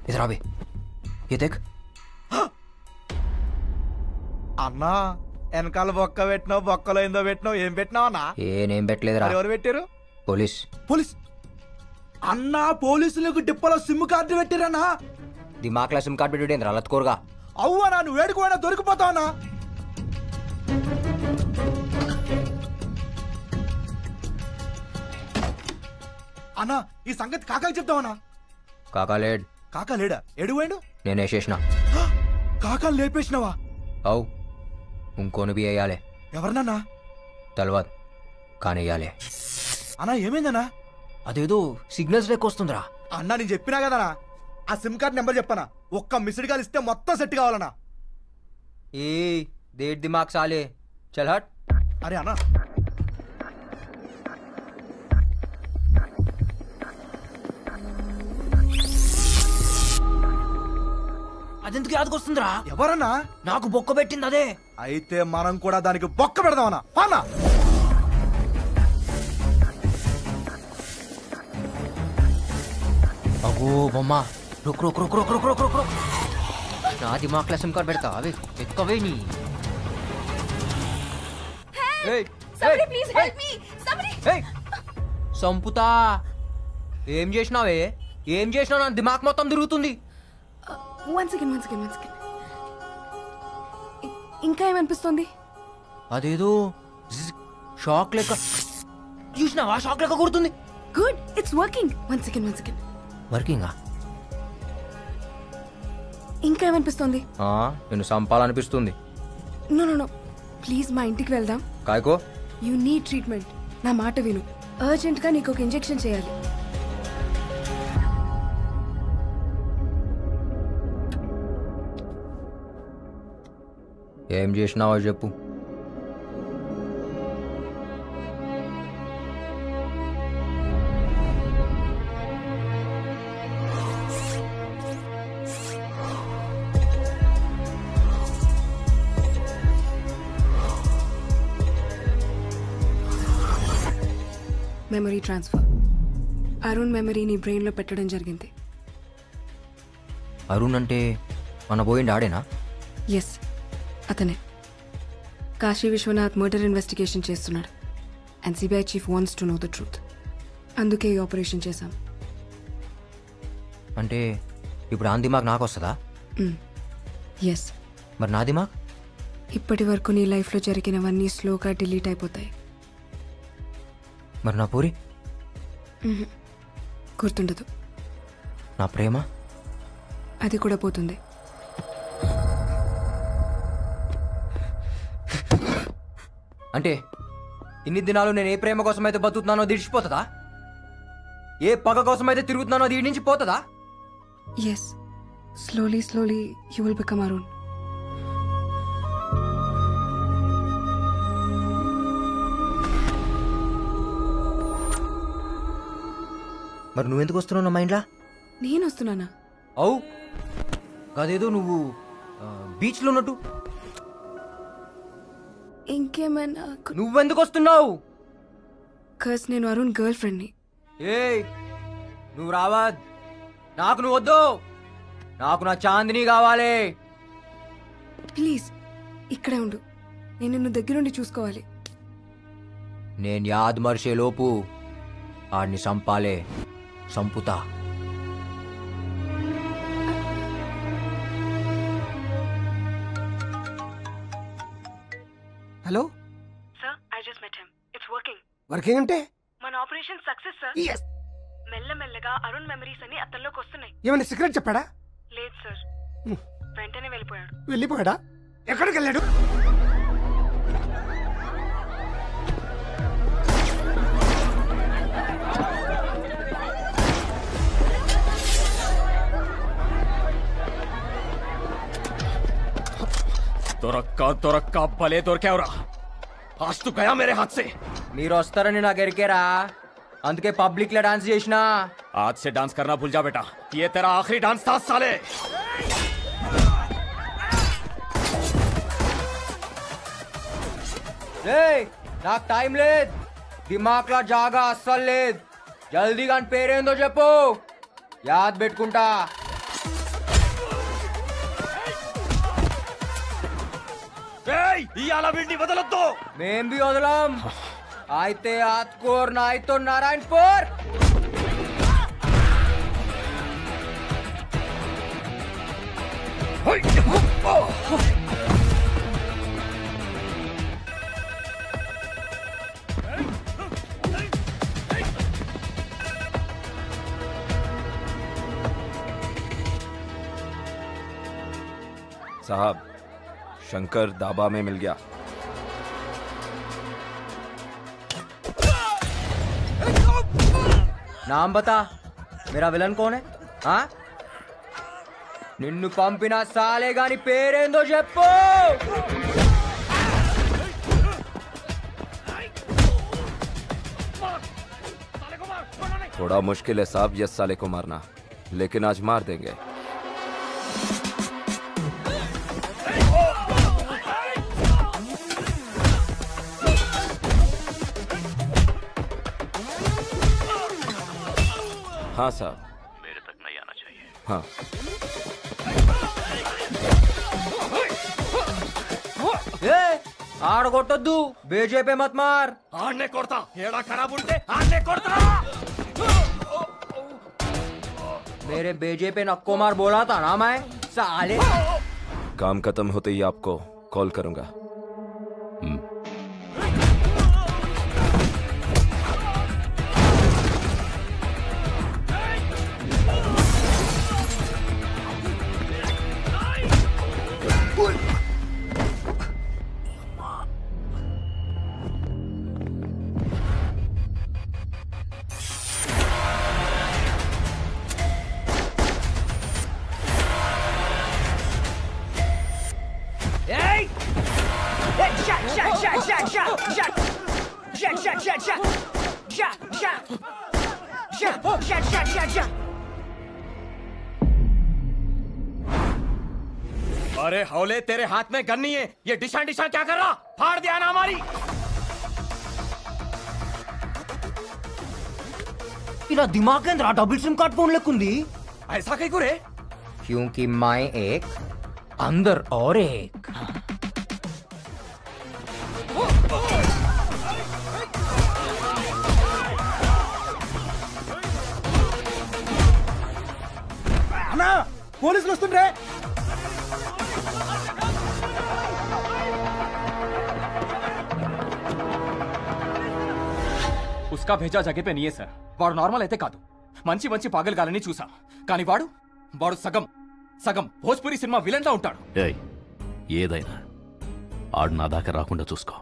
ఇది రాబే. ఏదేక్ అన్నా, వెనకాల బొక్క పెట్టినావు, బొక్కలో ఏందో పెట్టినావు. ఏం పెట్టినావు అన్నా? ఏనేం పెట్టలేదురా. ఎవరు పెట్టారు? పోలీస్. పోలీస్ అన్నా? పోలీసులకు డిప్పలో సిమ్ కార్డు పెట్టిరన్నా? దిమాక్లా సిమ్ కార్డు పెట్టి రలత్కోరుగా. అవ్వనా, నువ్వు వేడుకోవైనా దొరికిపోతావన్నా? అన్నా, ఈ సంగతి కాకాకి చెప్తావన్నా? కాకాలేడ్. కాకా లేడా? ఎడువేండు? నేనే చేసిన. కాకాని లేపేసినావా? అవు ఇంకోని బి వేయాలి. ఎవరినన్నా? తెలవదు కానీ వేయాలి. అన్నా ఏమైందన్నా? అదేదో సిగ్నల్స్ లెక్క వస్తుందిరా. అన్నా నేను చెప్పినా కదనా, ఆ సిమ్ కార్డ్ నెంబర్ చెప్పనా? ఒక్క మిస్డ్ కాల్ ఇస్తే మొత్తం సెట్ కావాలన్నా. ఏ దేట్ దిమాగ్ సాలే, చల్ హట్. అరే అన్నా, అదెందుకు యాదకొస్తుందిరా? ఎవరన్నా? నాకు బొక్క పెట్టింది అదే. అయితే మనం కూడా దానికి బొక్క పెడదామన్నా. పానా అగో బొమ్మ. రుక్ రుక్ రుక్ రుక్ రుక్ రుక్ రుక్ రుక్. నా దిమాక్లా సిమ్ కార్డ్ పెడతా. అవి ఎక్కవే నీ. సంపుతా. ఏం చేసినావే? ఏం చేసినావు? నా దిమాక్ మొత్తం తిరుగుతుంది. One second. ఇంకా ఏమనిపిస్తుంది? అదేదో షాక్ లెక్క. చూసినావా? షాక్ లెక్క కొడుతుంది. Good, it's working. One second. వర్కింగా? ఇంకా ఏమనిపిస్తుంది? నేను సంపాలనిపిస్తుంది. నో ప్లీజ్ మా ఇంటికి వెళ్దాం. కాయకో. You need treatment. నా మాట విను. అర్జెంట్ గా నీకు ఒక ఇంజెక్షన్ చేయాలి. ఏం చేసినావో చెప్పు. Memory transfer. అరుణ్ మెమరీని బ్రెయిన్లో పెట్టడం జరిగింది. అరుణ్ అంటే మన పోయిండి ఆడేనా? ఎస్, అతనే. కాశీ విశ్వనాథ్ మర్డర్ ఇన్వెస్టిగేషన్ చేస్తున్నాడు. And CBI chief wants to know the truth. అందుకే ఈ ఆపరేషన్ చేశాం. అంటే ఇప్పుడు ఆ దిమాగ్ నాకు వస్తుందా? ఎస్. మరి నా దిమాగ్? ఇప్పటి వరకు నీ లైఫ్లో జరిగినవన్నీ స్లోగా డిలీట్ అయిపోతాయి. మరి నా పూరి? గుర్తుండదు. నా ప్రేమ? అది కూడా పోతుంది. అంటే ఇన్ని దినాలు నేను ఏ ప్రేమ కోసం అయితే బతుకుతున్నానో దిడిచిపోతుందా? ఏ పగ కోసం అయితే తిరుగుతున్నానో దీని నుంచి పోతుందా? Yes, slowly you will become Arun. మరి నువ్వెందుకు వస్తున్నావు నా మైండ్లా? నేను వస్తున్నానా? అవు కాదేదో నువ్వు బీచ్లో ఉన్నట్టు. ఇంకేమైనా? నువ్వెందుకు వస్తున్నావు? కస్ నేను అరుణ్ గర్ల్ ఫ్రెండ్ని. ఏయ్ నువ్వు రావా? నాకు నువ్వు వద్దు. నాకు నా చాందిని కావాలి. ప్లీజ్ ఇక్కడే ఉండు. నేను నిన్ను దగ్గరుండి చూసుకోవాలి. నేను యాద్ మర్చే లోపు ఆడిని సంపాలే. సంపుతా. Hello sir, I just met him. It's working. Working అంటే? మన ఆపరేషన్ సక్సెస్ సార్. మెల్లమెల్లగా అరుణ్ మెమరీస్ అని అతనిలోకి వస్తున్నాయి. ఏమైనా సీక్రెట్ చెప్పాడా? లేదు సార్, వెంటనే వెళ్ళిపోయాడు. వెళ్ళిపోయాడా? ఎక్కడికి వెళ్ళాడు? దొరక్క భలే దొరికావురా. आज तो गया मेरे हाथ से. మీరు వస్తారని నాకు ఎరికేరా, అందుకే పబ్లిక్ లో డాన్స్ చేసినా. आज से डांस करना भूल जा बेटा. ये तेरा आखिरी डांस था साले. నాకు టైం లేదు. దిమాక్లా జాగా అస్సలు లేదు. జల్దీగా పేరేందో చెప్పు, యాద్ పెట్టుకుంటా. వదలొద్దు. మేం బి వదలం. అయితే ఆత్కోర్ నాయతో నారాయణపూర్. साहब, शंकर दाबा में मिल गया. नाम बता, मेरा विलन कौन है? हाँ, నిన్ను పంపిన సాలే గాని పేరేందో చెప్పు. थोड़ा मुश्किल है साहब ये साले को मारना, लेकिन आज मार देंगे. हाँ साहब, मेरे तक नहीं आना चाहिए. हाँ. ఆడగొట్టొద్దు, బీజేపీ మత్ మార్. ఆడనే కొడతా. ఏడా ఖరాబ్ ఉంటే ఆడనే కొడతా. मेरे बीजेपी नक्को मार बोला था ना मैं, साले. काम खत्म होते ही आपको कॉल करूंगा. अरे हौले, तेरे हाथ में गन नहीं है. ये डिशा डिशा क्या कर रहा? फाड़ दिया ना हमारी. ఇలా దిమాగ్ కేంద్ర డబుల్ సిమ్ कार्ड फोन लेकुंदी ऐसा कहीं को रे क्योंकि मैं एक अंदर और एक అన్నా పోలీసులు వస్తుండ్రే उसका भेजा जगह पे नहीं है सर వాడు నార్మల్ అయితే కాదు మంచి మంచి పాగలగాలని చూసా కానీ వాడు సగం సగం భోజ్పురి సినిమా విలన్ లా ఉంటాడు ఏయ్ ఏదైనా ఆడు నా దాకా రాకుండా చూసుకో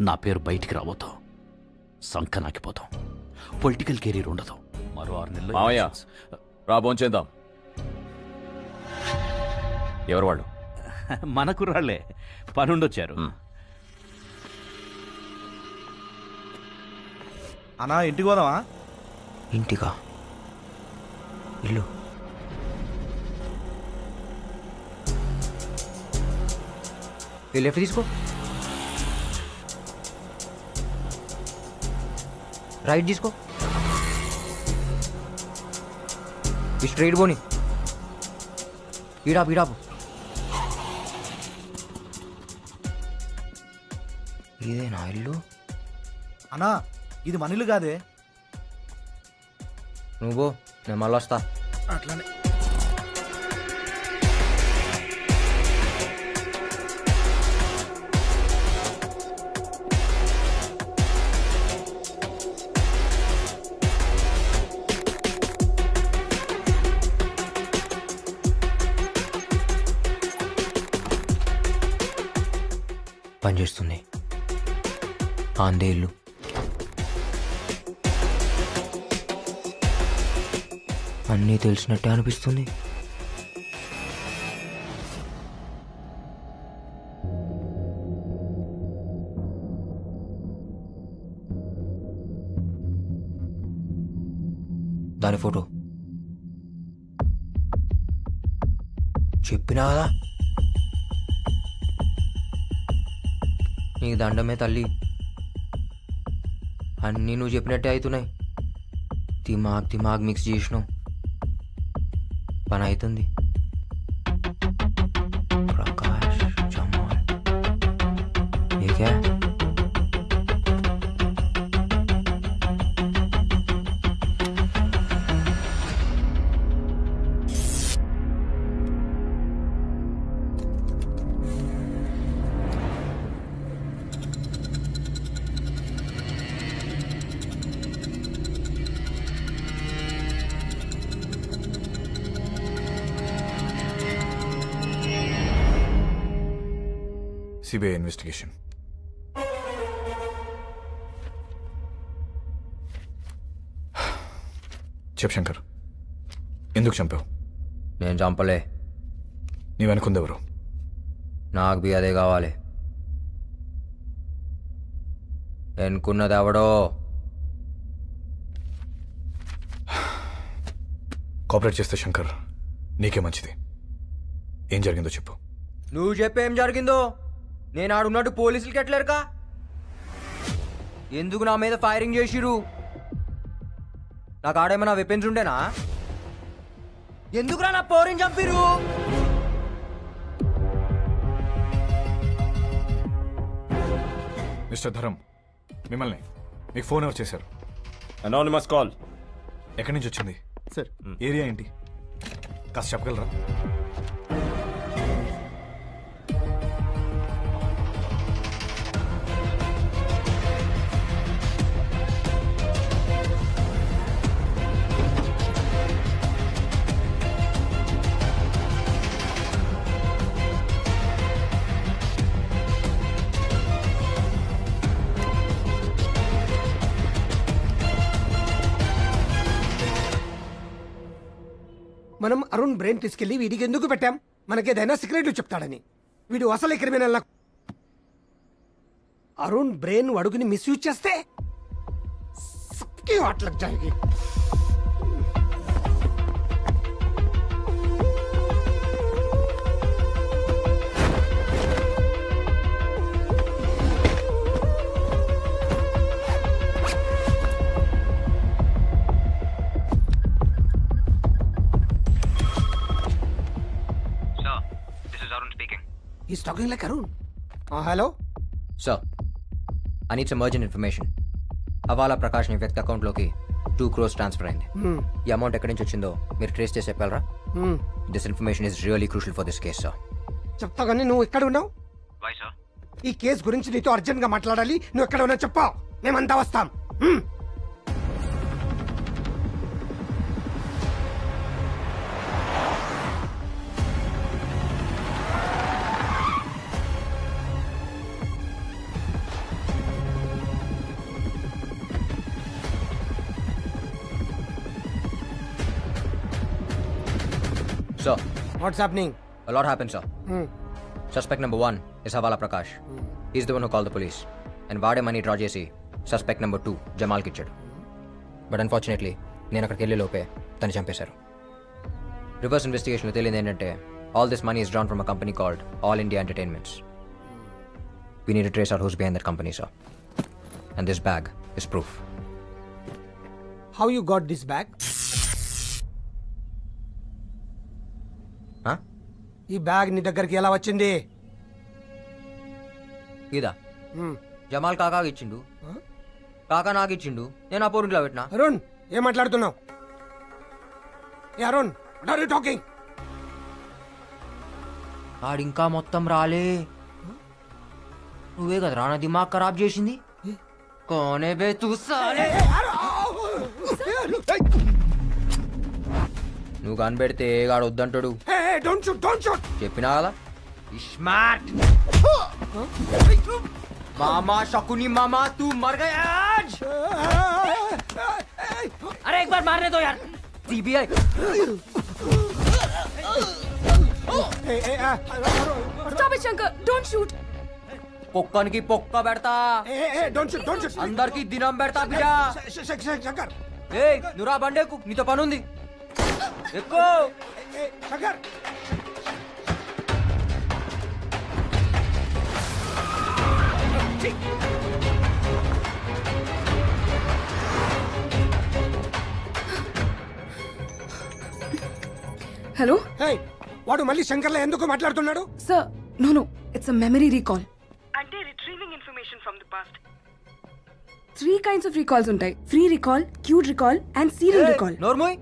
నా పేరు బయటికి రాబోతావు సంఖ నాకిపోతాం పొలిటికల్ కెరీర్ ఉండదు మరో 6 నెలలు మావయ్య రా భోంచేద్దాం ఎవరు వాళ్ళు మన కుర్రాళ్లే పనుండొచ్చారు అన్నా ఇంటికి పోదామా ఇంటికా ఇల్లు ये लेफ्ट తీసుకో రైట్ తీసుకో ఈ స్ట్రైట్ పోని ఈడాపు ఇదేనా ఇల్లు అన్నా ఇది మన ఇల్లు కాదే నువ్వు నేను మళ్ళీ వస్తా అట్లానే పనిచేస్తుంది ఆందే ఇల్లు అన్నీ తెలిసినట్టే అనిపిస్తుంది దాని ఫోటో చెప్పినా కదా నీకు దండమే తల్లి అన్నీ నువ్వు చెప్పినట్టే అవుతున్నాయి దిమాగ్ మిక్స్ చేసినావు పని అవుతుంది Prakash Jamal AK CBI investigation చెప్ శంకర్ ఎందుకు చంపావు నేను చంపలే నీవనుకుందెవరు నాకు బి అదే కావాలి ఎన్నుకున్నది ఎవడో కోఆపరేట్ చేస్తే శంకర్ నీకే మంచిది ఏం జరిగిందో చెప్పు నువ్వు చెప్పేం జరిగిందో నేను ఆడున్నట్టు పోలీసులకి ఎట్లేరుకా ఎందుకు నా మీద ఫైరింగ్ చేసిరు నాకు ఆడేమన్నా వెపన్స్ ఉండేనా ఎందుకురా నా పోరిని చంపిరు మిస్టర్ ధరం మిమ్మల్ని మీకు ఫోన్ ఎవరు చేశారు అనానిమస్ కాల్ ఎక్కడి నుంచి వచ్చింది సార్ ఏరియా ఏంటి కాస్త చెప్పగలరా మనం అరుణ్ బ్రెయిన్ తీసుకెళ్లి వీడికి ఎందుకు పెట్టాం మనకేదైనా సీక్రెట్లు చెప్తాడని వీడు అసలే క్రిమినల్ అరుణ్ బ్రెయిన్ అడుగుని మిస్యూజ్ చేస్తే సబ్కి hot లగ్ Jaayegi This is Arun speaking. He's talking like Arun. Hello? Sir, I need some urgent information. Havala Prakash ని వ్యక్తి అకౌంట్లోకి 2 crores ట్రాన్స్ఫర్ అయింది. ఈ అమౌంట్ ఎక్కడి నుంచి వచ్చిందో మీరు ట్రేస్ చేసి చెప్పగలరా? This information is really crucial for this case sir. చెప్తా కానీ నువ్వు ఎక్కడ ఉన్నావు? Why sir? ఈ కేసు గురించి నీతో అర్జెంట్ గా మాట్లాడాలి. నువ్వు ఎక్కడ ఉన్నావు చెప్పావు, మేమంతా వస్తాం. Sir. What's happening? A lot happened, sir. Suspect number 1 is Havala Prakash. He's the one who called the police. And వాడే మనీ డ్రా చేసి సస్పెక్ట్ నెంబర్ 2 జమాల్కి ఇచ్చాడు. బట్ అన్ఫార్చునేట్లీ నేను అక్కడికి వెళ్ళే లోపే తను చంపేశారు. రివర్స్ ఇన్వెస్టిగేషన్లో తెలియదు ఏంటంటే all this money is drawn from a company called All India Entertainments. We need to trace out who's behind that company, sir. And this bag is proof. How you got this bag? ఈ bag నీ దగ్గరికి ఎలా వచ్చింది? ఇదా జమాల్ కాకాకి ఇచ్చిండు, కాకా నాకు ఇచ్చిండు, నేను ఆ పోరింట్లో పెట్టినా. అరుణ్ ఏం మాట్లాడుతున్నావు? Arun what are you talking? ఆడింకా మొత్తం రాలే. నువ్వే కదా రానా దిమాగ్ ఖరాబ్ చేసింది. కోనే బే తూ సాలే. నువ్వు కనిపెడితే గాడు వద్దంటాడు. చెప్పినా కదా స్మార్ట్ మామా शकुनी मामा तू मर गया आज. अरे एक बार मारने दो यार. CBI Stop it, Shankar. Don't shoot. పొక్కనికి పొక్క పెడతా. అందరికి దినం పెడతా బిడ్డా. శంకర్ ఏయ్ నురా బండేకు, నీతో పనుంది. ఎక్కు శంకర్. హలో. వాడు మళ్ళీ శంకర్లో ఎందుకు మాట్లాడుతున్నాడు? Sir no it's a memory recall. అంటే retrieving information from the past. 3 kinds of recalls ఉంటాయి. Free recall, cued recall and serial recall. నోర్మోయ్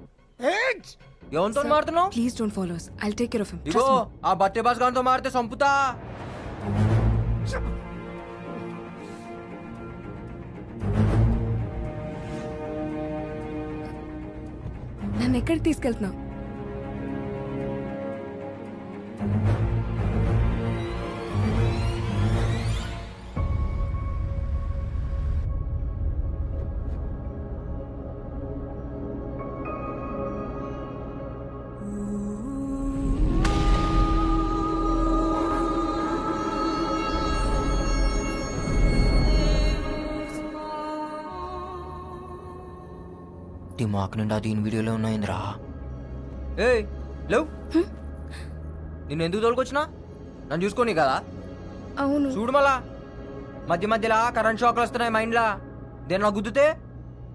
ఎవరితో మారుతున్నావు? Please don't follow us. I'll take care of him. ఇగో ఆ బట్టే బాస్ గానితో మారితే సంపుతా. నన్ను ఎక్కడికి తీసుకెళ్తున్నావు? దిమాక్ నిండా దీని వీడియోలో ఉన్నాయిందిరా. ఏయ్ లేవు, నిన్ను ఎందుకు తోలుకొచ్చినా? నన్ను చూసుకోని కదా. అవును చూడు మళ్ళా మధ్య మధ్యలో కరెంట్ షాక్లు వస్తున్నాయి మైండ్లా. దేనిలా గుద్దుతే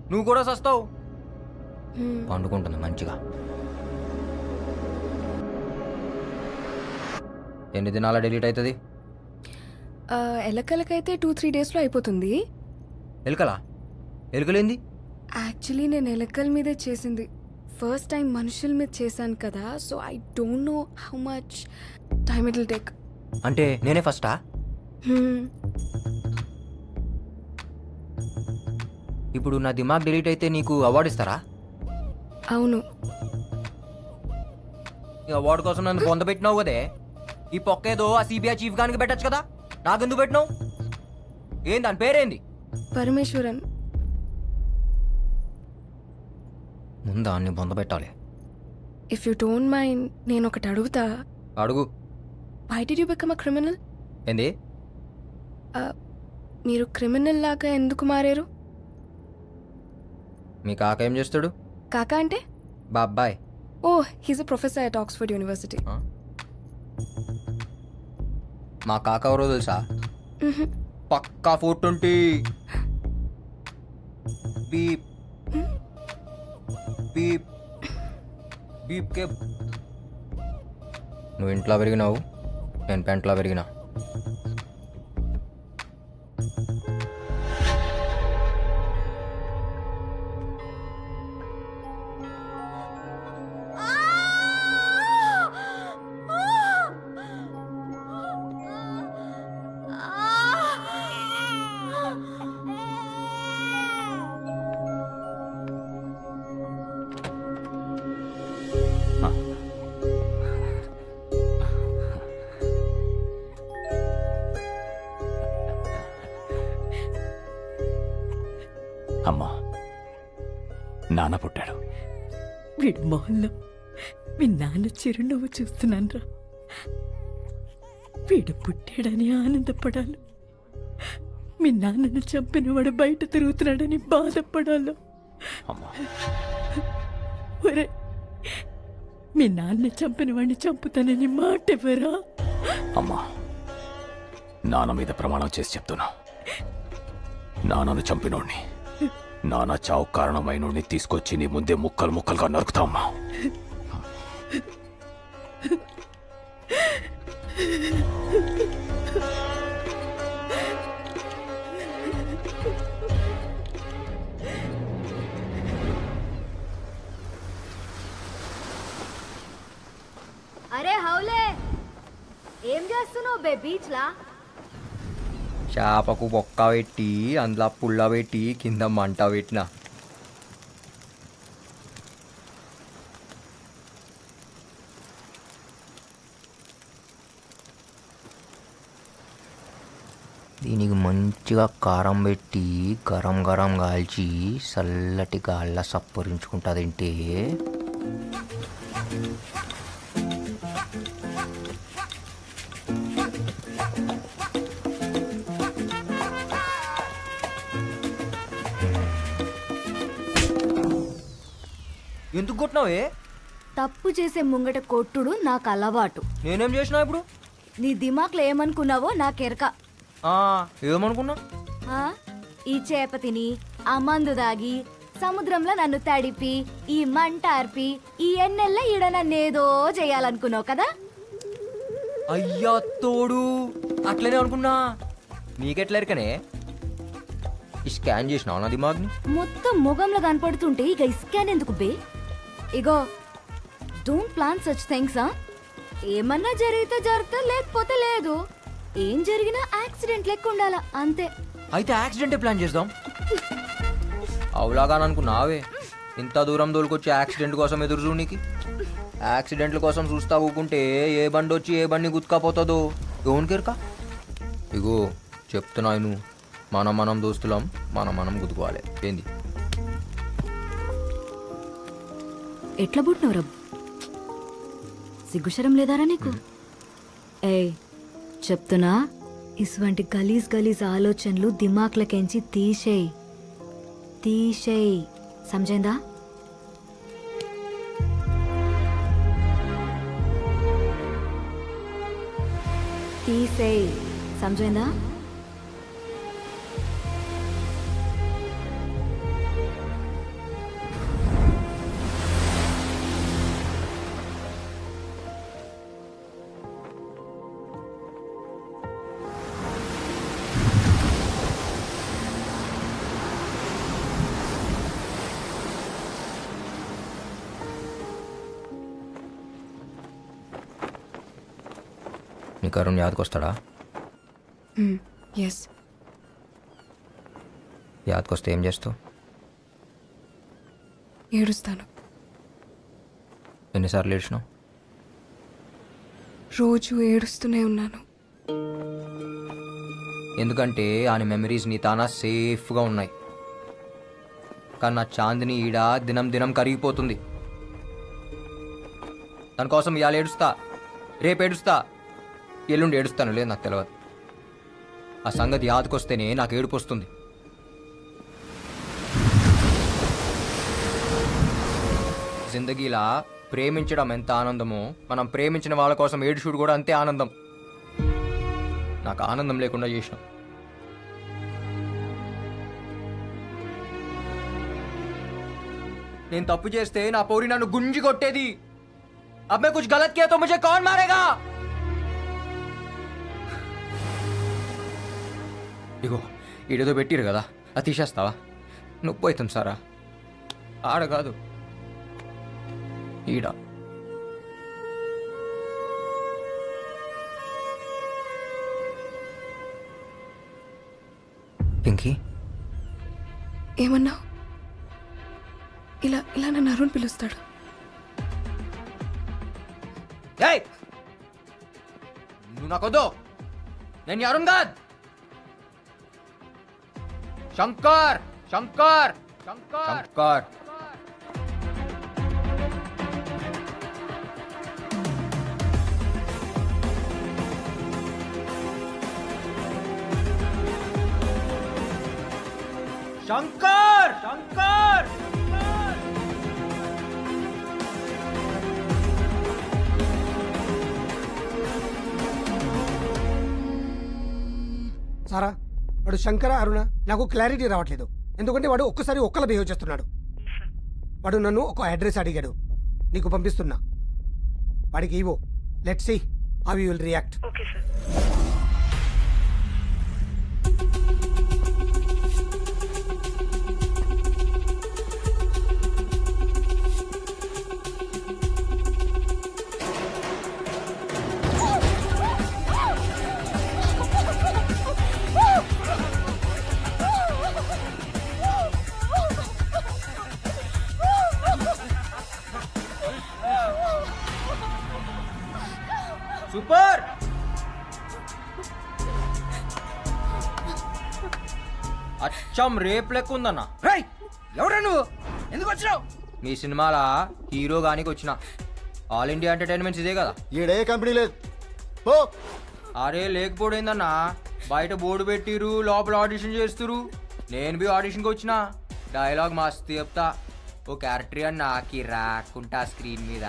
నువ్వు కూడా సస్తావు. పండుకుంటుంది మంచిగా. ఎన్ని దినాల డిలీట్ అవుతుంది? ఎలకలకైతే 2-3 days లో అయిపోతుంది. ఎలకలా? ఎలకలేంది? యాక్చువల్లీ నేను ఎలకల మీదే చేసింది. ఫస్ట్ టైం మనుషుల మీద చేశాను కదా, so I don't know how much time it will take. అంటే నేనే ఫస్టా? ఇప్పుడు నా దిమాగ్ డిలీట్ అయితే నీకు అవార్డు ఇస్తారా? అవును. ఈ అవార్డు కోసం నన్ను పొందబెట్టినావు కదే. ఈ పొక్కేదో ఆ సిబిఐ చీఫ్ గానికి పెట్టచ్చు కదా, నాకెందుకు పెట్టినావు? ఏం దాని పేరేంది? పరమేశ్వరన్. ముందా అన్ని పొందబెట్టాలి. ఇఫ్ యూ డోంట్ మైండ్ నేను ఒకటి అడుగుతా. అడుగు. Why did you become a criminal? ఏంది? మీరు క్రిమినల్ లాగా ఎందుకు మారారు? మీ కాక ఏం చేస్తాడు? కాకా అంటే? బాబాయ్. Oh he's a professor at Oxford University. మా కాక ఎవరో తెలుసా? పక్కా 420. Beep beep beep K. నువ్వు ఇంట్లో పెరిగినావు, నేను పెంట్లో పెరిగిన. అమ్మా, నాన్న పుట్టాడు. వీడి మొహంలో మీ నాన్న చిరునవ్వు చూస్తున్నాన్రా. వీడు పుట్టాడని ఆనందపడాలి, మీ నాన్నను చంపినవాడు బయట తిరుగుతున్నాడని బాధపడాలి. ఒరే, మీ నాన్న చంపిన వాడిని చంపుతానని మాట ఎవరా? అమ్మా, నాన్న మీద ప్రమాణం చేసి చెప్తున్నా, నాన్నను చంపినోడిని, నాన్న చావు కారణమైనోడిని తీసుకొచ్చి నీ ముందే ముక్కలు ముక్కలుగా నరుకుతామ్మా. అరే హౌలే, ఏం చేస్తున్నావు బే బీచ్లా? చేపకు బొక్క పెట్టి అందులో పుల్ల పెట్టి కింద మంట పెట్టిన. దీనికి మంచిగా కారం పెట్టి గరం గరం కాల్చి చల్లటి గాళ్ళ సప్పరించుకుంటుందంటే ఎందుకు కొట్టినావే? తప్పు చేసే ముంగట కొట్టుడు నాకు అలవాటు. నేనేం చేసినా ఇప్పుడు? నీ దిమాక్లో ఏమనుకున్నావో నాకెరక. ఏమనుకున్నా? ఈ చేప తిని, ఆ మందు దాగి, సముద్రంలో నన్ను తడిపి, ఈ మంట ఆర్పి, ఈ ఎన్నెల్ల ఈడ నన్నేదో చేయాలనుకున్నావు కదా? అయ్యా తోడు, అట్లనే అనుకున్నా. నీకెట్లెరకనే? ఈ స్కాన్ చేసినావు నా దిమాగ్ని? మొత్తం ముఖంలో కనపడుతుంటే ఇక స్కాన్ ఎందుకు బే? ఇగో, డోంట్ ప్లాన్ సచ్ థింగ్స్. ఏమన్నా జరిగితే జరుగుతా, లేకపోతే లేదు. ఏం జరిగినా యాక్సిడెంట్ లెక్క ఉండాలా, అంతే. అయితే యాక్సిడెంటే ప్లాన్ చేద్దాం. అవులాగా అనుకున్నావే, ఇంత దూరం దోలుకొచ్చి యాక్సిడెంట్ కోసం ఎదురు చూడనికి? యాక్సిడెంట్ల కోసం చూస్తా ఊకుంటే ఏ బండి వచ్చి ఏ బండి గుత్తుకపోతుందో ఎవరికెరక? ఇగో చెప్తున్నాను, మనం దోస్తులం, మనం గుద్దుకోవాలి. ఏంది? ఎట్లా పుట్టినవరా? సిగ్గుశరం లేదారా నీకు? ఏయ్ చెప్తున్నా, ఇటువంటి గలీజ్ ఆలోచనలు దిమాక్లకెంచి తీసేయ్. సమజైందా? తీసేయ్, సమజైందా? నీకు అరుణ్ యాదకొస్తాడా? ఎస్. యాదకొస్తే ఏం చేస్తావు? ఏడుస్తాను. ఎన్నిసార్లు ఏడ్చినావు? రోజు ఏడుస్తూనే ఉన్నాను. ఎందుకంటే ఆయన మెమరీస్ నీ తానా సేఫ్గా ఉన్నాయి. కానీ నా చాందిని ఈడ దినం కరిగిపోతుంది. దాని కోసం ఇవాళ ఏడుస్తా, రేపు ఏడుస్తా, ఎల్లుండి ఏడుస్తాను, లేదు నాకు తెలియదు. ఆ సంగతి యాదకొస్తేనే నాకు ఏడుపు వస్తుంది. జిందగీలా ప్రేమించడం ఎంత ఆనందమో, మనం ప్రేమించిన వాళ్ళ కోసం ఏడుచుడు కూడా అంతే ఆనందం. నాకు ఆనందం లేకుండా చేసినాం. నేను తప్పు చేస్తే నా పౌరి నన్ను గుంజి కొట్టేది. अब मैं कुछ गलत किया तो मुझे कौन मारेगा? ఇగో ఈడేదో పెట్టిరు కదా అది తీసేస్తావా? నొప్పి అవుతుంది సారా. ఆడ కాదు ఈడ. పింకీ ఏమన్నావు? ఇలా ఇలా నన్ను అరుణ్ పిలుస్తాడు. నువ్వు నాకొద్దు, నేను అరుణ్ కాదు. శంకర్ శంకర్ శంకర్. శంకర్ శంకర్ సారా వాడు శంకర అరుణ నాకు క్లారిటీ రావట్లేదు. ఎందుకంటే వాడు ఒక్కసారి ఒక్కలా బిహేవ్ చేస్తున్నాడు. వాడు నన్ను ఒక అడ్రస్ అడిగాడు, నీకు పంపిస్తున్నా. వాడికి ఇవో, let's see how you will react. Okay sir. Super. అచ్చం రేప్ లెక్క ఉందన్న. ఎవరా నువ్వు? ఎందుకు వచ్చినావు? మీ సినిమాలా హీరో గానికి వచ్చిన. ఆల్ ఇండియా ఎంటర్టైన్మెంట్స్ ఇదే కదా. ఈడే కంపెనీ లేదు. అరే లేకపోయిందన్నా, బయట బోర్డు పెట్టిరు, లోపల ఆడిషన్ చేస్తురు. నేను బి ఆడిషన్కి వచ్చిన. డైలాగ్ మస్తు చెప్తా. ఓ క్యారెక్టర్ అని నాకి రాకుంటా స్క్రీన్ మీద.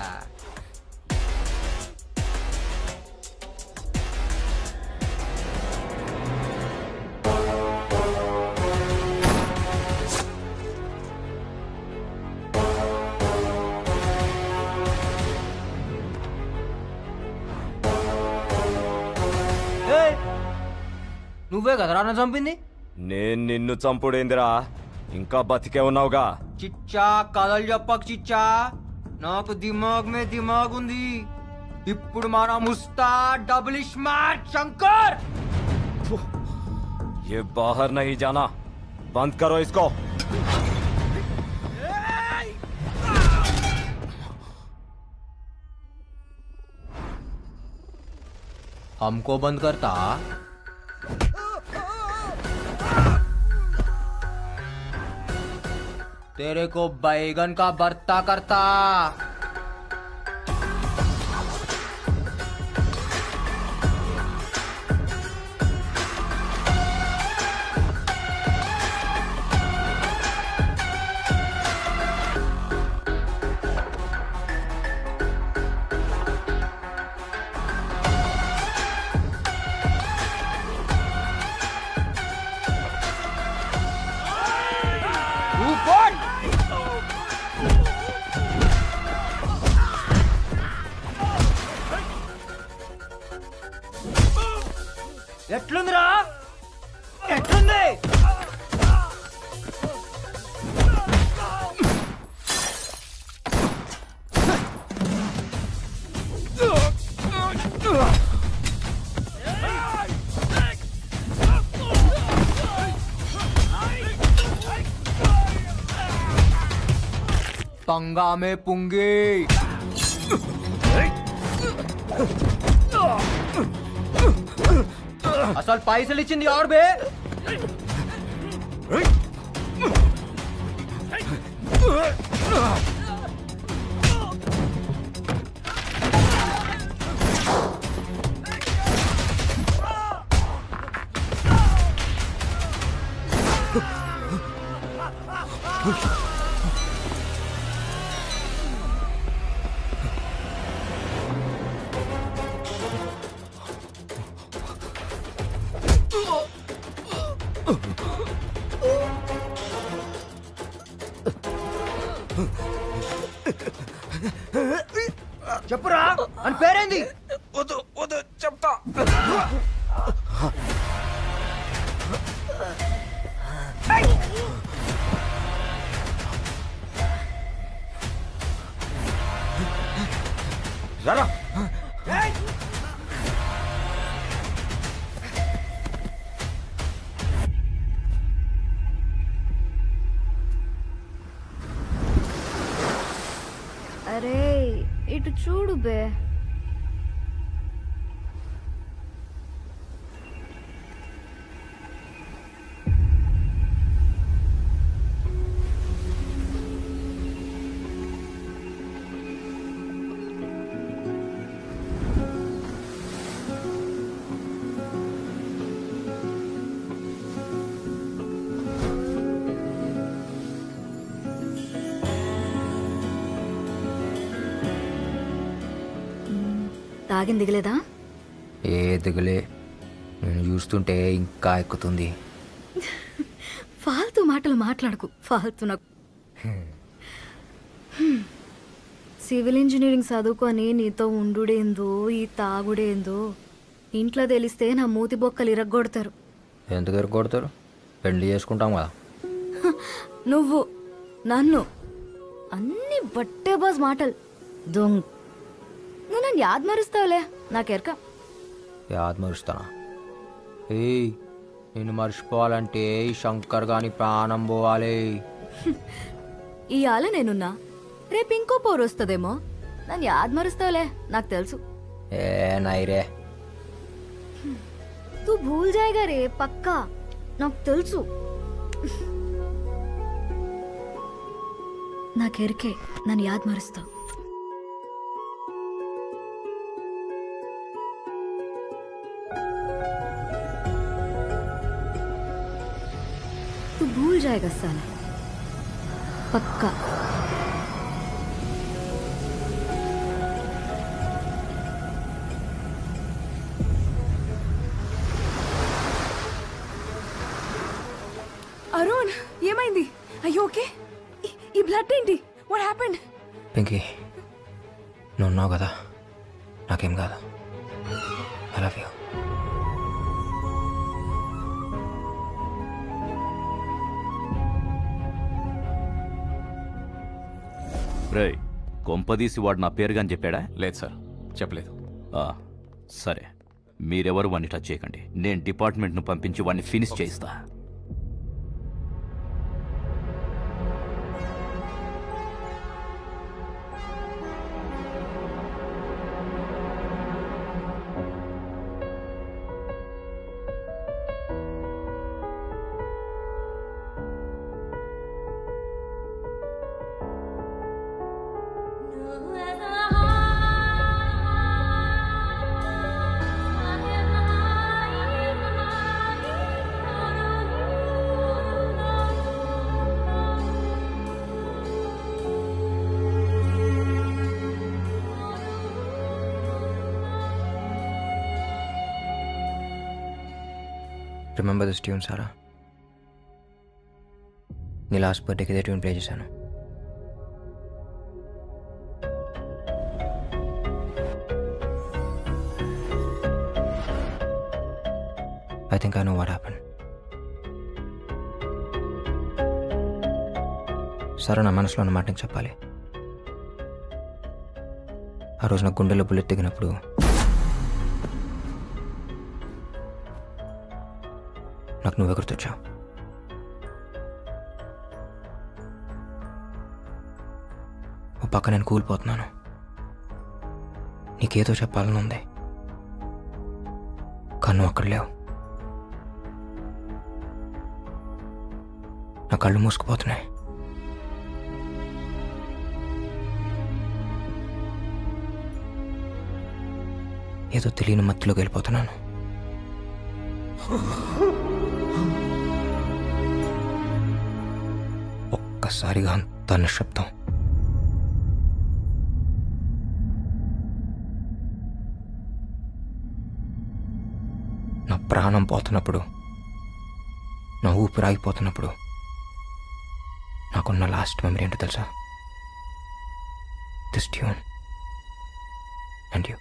నువ్వే కదరా నన్ను చంపింది? నేను నిన్ను చంపుడేందిరా, ఇంకా బతికే ఉన్నావుగా. చిచ్చా కథలు చెప్పకు చిచ్చా, నాకు దిమాగ్ మే దిమాగ్ ఉంది. ఇప్పుడు మన ముస్తా డబుల్ స్మార్ట్ శంకర్. ये बाहर नहीं जाना, बंद करो इसको. हमको बंद करता? तेरे को बैगन का भरता करता. ఎట్లుందిరా? ఎట్లుంది? पंगा में पुंगी. అసలు పైసలు ఇచ్చింది ఎవరు బే? చెప్పురా, అని పేరేంది? వద్దు వద్దు చెప్తా. ఇటు చూడు బే. తాగిన దిగలేదా? ఏ దిగలే, నేను చూస్తుంటే ఇంకా ఎక్కుతుంది. ఫాల్తూ మాటలు మాట్లాడకు, ఫాల్తూ నాకు. సివిల్ ఇంజనీరింగ్ చదువుకొని నీతో ఉండుడేందో ఈ తాగుడేందో ఇంట్లో తెలిస్తే నా మూతి బొక్కలు ఇరగ్గొడతారు. ఎందుకు ఇరగ్గొడతారు? పెళ్లి చేసుకుంటాం కదా. నువ్వు నన్ను అన్ని బట్టే బాజ్ మాటలు దొంగ. నువ్వు నన్ను యాద్ మరుస్తావులే, నాకెరక. యాద్ మరుస్తానా? ఏయ్, నిన్ను మర్చిపోవాలంటే ఈ శంకర్ గాని ప్రాణం పోవాలి. ఇవాళ నేనున్నా, రేపు ఇంకో పోరు వస్తుందేమో. నన్ను యాద్ మరుస్తావులే, నాకు తెలుసు. ఏ నైరే, తూ భూల్ జాయేగా రే, పక్కా నాకు తెలుసు. నాకెరికే నన్ను యాద్ మరుస్తావు. तू भूल जाएगा साला, पक्का. అరుణ్, ఏమైంది? అయ్యో ఓకే. ఈ బ్లడ్ ఏంటి? What happened? పింకీ, నువ్వు ఉన్నావు కదా, నాకేం కాదు. I love you. రేయ్, కొంపదీసి వాడు నా పేరుగాని చెప్పాడా? లేదు సార్, చెప్పలేదు. సరే, మీరెవరు వాడిని టచ్ చేయకండి. నేను డిపార్ట్మెంట్ను పంపించి వాడిని ఫినిష్ చేయిస్తా. Remember this tune Sara? నీ లాస్ట్ బర్త్డేకి ఇదే ట్యూన్ ప్లే చేశాను. I think I know what happen. Sara, నా మనసులో ఉన్న మాట నీకు చెప్పాలి. ఆ రోజు నా గుండెలో బుల్లెట్ దిగినప్పుడు నాకు నువ్వే గుర్తొచ్చావు. ఓ పక్క నేను కూలిపోతున్నాను, నీకేదో చెప్పాలని ఉంది, కానీ నువ్వు అక్కడ లేవు. నా కళ్ళు మూసుకుపోతున్నాయి. ఏదో తెలియని మత్తులోకి వెళ్ళిపోతున్నాను. ఒక్కసారిగా అంత నిశ్శబ్దం. నా ప్రాణం పోతున్నప్పుడు, నా ఊపిరి ఆగిపోతున్నప్పుడు నాకున్న లాస్ట్ మెమరీ ఏంటో తెలుసా? This tune and you.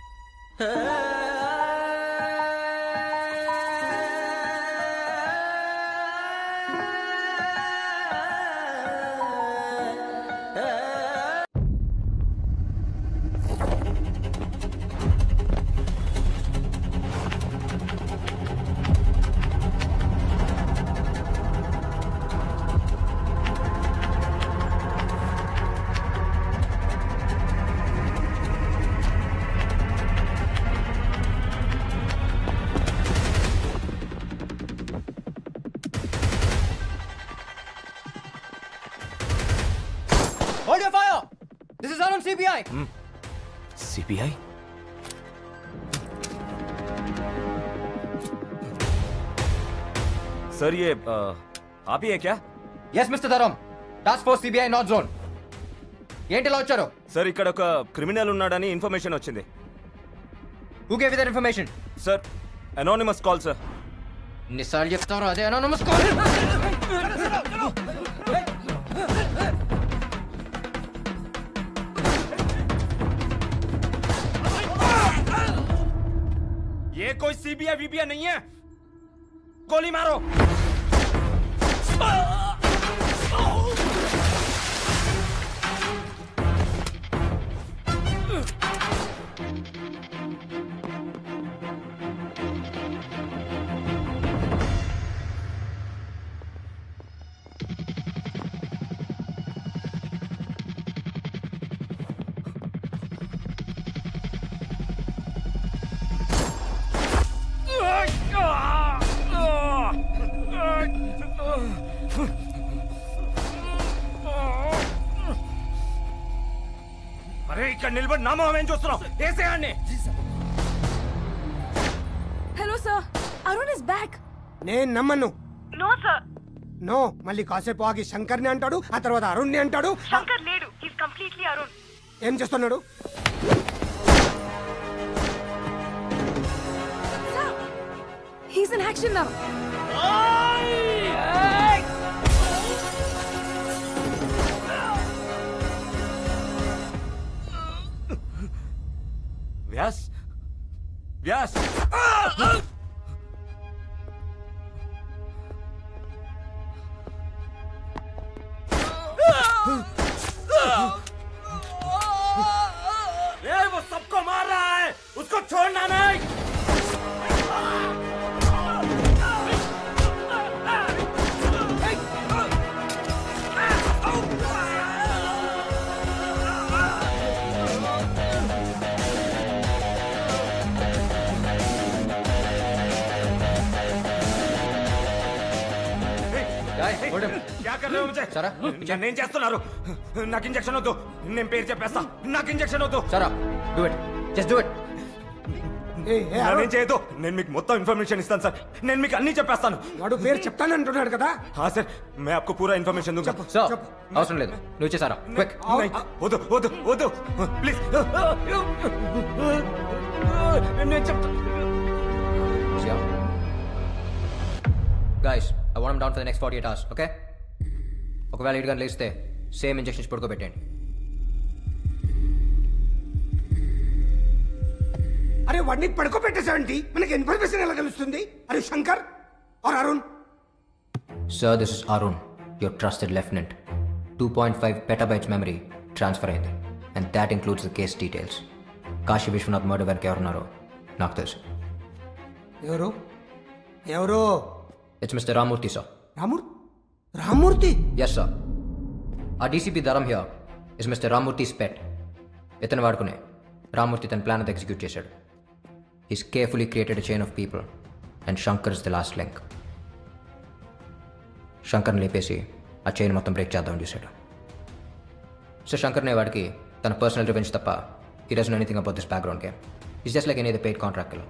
CBI CBI sir ये आप ही है क्या? Yes mister Dharam, task force CBI north zone. ఏంటి ఇలా వచ్చారు? సార్ ఇక్కడ ఒక క్రిమినల్ ఉన్నాడని ఇన్ఫర్మేషన్ వచ్చింది. Who gave that information? Sir anonymous call sir. నిసాల్ చెప్తారు అదే అనోనిమస్ కాల్. ये कोई सीबीआई वीबीआई नहीं है. गोली मारो. అరే ఇక్కడ నిలబడి నా మొహం ఏం చూస్తున్నావు? ఏసేయాన్ని. Hello sir, Arun is back. నేను నమ్మను. No sir. నో, మళ్ళీ కాసేపు ఆగి శంకర్ ని అంటాడు, ఆ తర్వాత అరుణ్ ని అంటాడు. శంకర్ లేడు, హీస్ కంప్లీట్లీ అరుణ్. ఏం చేస్తున్నాడు? He's in action now. Vyas Vyas वो सबको मार रहा है, उसको छोड़ना नहीं. क्या कर रहे हो मुझे? నేను చేస్తున్నారు. నాకు ఇంజెక్షన్ వద్దు. నేను పేరు చెప్పేస్తా. నాకు ఇంజెక్షన్ వద్దు. సరా do it, just do it. నేను చేయదు. నేను మీకు మొత్తం ఇన్ఫర్మేషన్ ఇస్తాను సార్. నేను మీకు అన్ని చెప్పేస్తాను. వాడు పేరు చెప్తానంటున్నాడు కదా. हाँ सर, मैं आपको पूरा इन्फॉर्मेशन दूंगा. సార్ అవసరం లేదు, నువ్వు చేసారా క్విక్. వద్దు వద్దు వద్దు ప్లీజ్. నేను చెప్తా. Guys, I want down for the next 48 hours, okay? ఒకవేళ 8 గంటలు లేస్తే సేమ్ ఇంజెక్షన్స్ పడుకోబెట్టండి. అరే వాడిని పడుకోబెట్టేసాంటి, మనకి ఇన్ఫర్మేషన్ ఎలా తెలుస్తుంది? అరే Shankar or Arun? Sir, this is Arun, your trusted lieutenant. 2.5 petabytes memory transfer అయింది, and that includes the case details. Kashi Vishwanath murder వెనక ఎవరున్నారో నాకు తెలుసు. ఎవరు ఎవరు? It's mister Ramurthy sir. Ramurthy? Yes sir. ఆ DCP Dharam here is mister Ramurthy's pet. ఇతను వాడుకునే రామూర్తి తన ప్లాన్ అంతా ఎగ్జిక్యూట్ చేశాడు. He's carefully created a chain of people and Shankar is the last link. శంకర్ని లేపేసి ఆ చైన్ మొత్తం బ్రేక్ చేద్దామని చూశాడు. సో శంకర్నే వాడికి తన పర్సనల్ రివెంజ్ తప్ప he doesn't know anything about this background game. He's just like any other paid contract killer.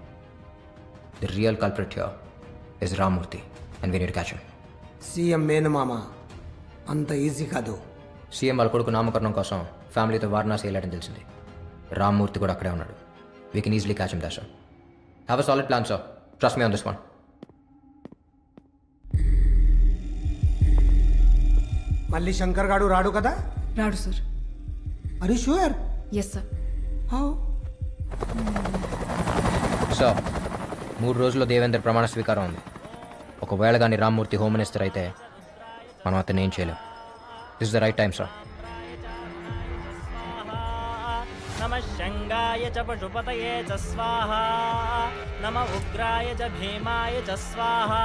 The real culprit here is Ramurthy, and we need to catch him. CM మేనమామ అంత easy కాదు. CM వాళ్ళ కొడుకు నామకరణం కోసం ఫ్యామిలీతో వారణాసి వెళ్ళాడని తెలిసింది. రామ్మూర్తి కూడా అక్కడే ఉన్నాడు. We can easily catch him there, sir. Have a solid plan, sir. Trust me on this one. మళ్ళీ శంకర్ గాడు రాడు కదా? రాడు sir. Are you sure? Yes sir. Sir, 3 రోజుల్లో దేవేంద్ర ప్రమాణ స్వీకారం ఉంది. ఒకవేళ కానీ రామ్మూర్తి హోమ్ మినిస్టర్ అయితే మనం అతను ఏం చేయలేం. This is the right time, sir. నమః శంగాయ చ పశుపతయే చ స్వాహా, నమః ఉగ్రాయ చ భీమాయ చ స్వాహా,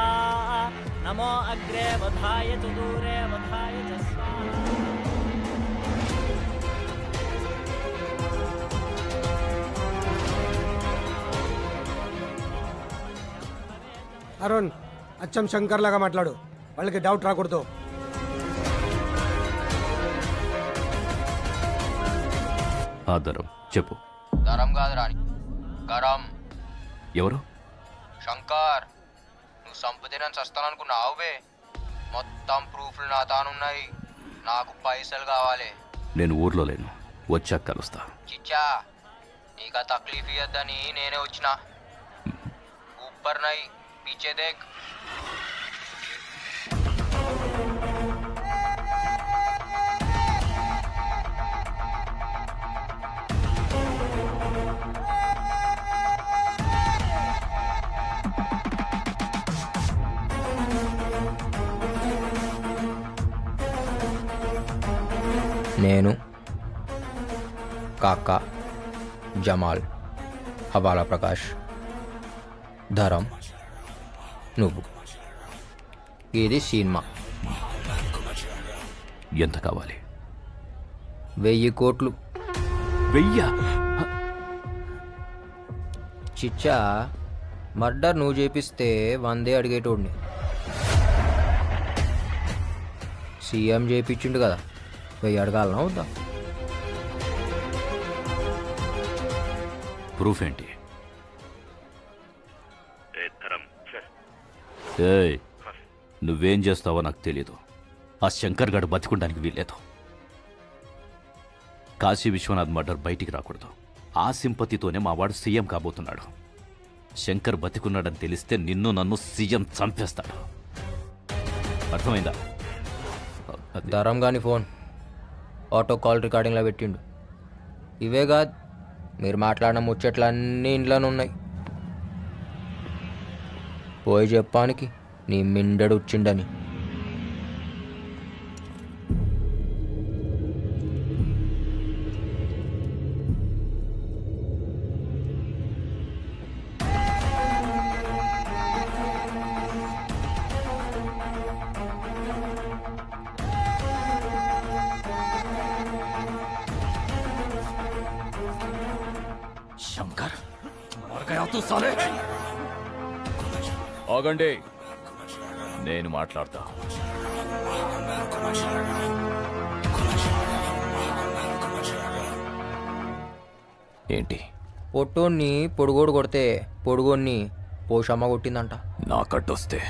నమో అగ్రే వధాయ చ దూరే వధాయ చ స్వాహా. అరుణ్, అచ్చం శంకర్ లాగా మాట్లాడు, వాళ్ళకి డౌట్ రాకూడదు. ధరం చెప్పు. ధరం కాదు రాని గరం. ఎవరు? శంకర్. నువ్వు సంపదే నన్ను చస్తాననుకున్నావువే. మొత్తం ప్రూఫ్లు నా తానున్నాయి. నాకు పైసలు కావాలి. నేను ఊర్లో లేను, వచ్చాక కలుస్తా. చిచ్చా నీకు ఆ తక్లీఫ్ ఇయ్యద్దని నేనే వచ్చిన. ऊपर नहीं पीछे देख. నేను కాకా జమాల్ హవాలా ప్రకాష్ ధరం నువ్వు. ఇది సినిమా. ఎంత కావాలి? 1000 కోట్లు. 1000? చిచ్చా మర్డర్ నువ్వు చేపిస్తే 100 అడిగేటోడిని. సీఎం చేపించిండు కదా, 1000 అడగాలనా వద్దా? ప్రూఫ్ ఏంటి? ఏయ్, నువ్వేం చేస్తావో నాకు తెలీదు. ఆ శంకర్ గడు బతికుండానికి వీల్లేదు. కాశీ విశ్వనాథ్ మర్డర్ బయటికి రాకూడదు. ఆ సింపతితోనే మా వాడు సీఎం కాబోతున్నాడు. శంకర్ బతికున్నాడని తెలిస్తే నిన్ను నన్ను సీఎం చంపేస్తాడు. అర్థమైందా? ధరం గాని ఫోన్ ఆటో కాల్ రికార్డింగ్లో పెట్టిండు. ఇవే కాదు, మీరు మాట్లాడిన ముచ్చట్లు అన్నీ ఇంట్లోనే ఉన్నాయి. పోయి చెప్పానికి నీ మిండడు వచ్చిండని. శంకర్ ఆగండి, నేను మాట్లాడతా. ఏంటి? పొట్టోన్ని పొడుగోడు కొడితే పొడుగోన్ని పోషమ్మ కొట్టిందంట. నా కట్టొస్తే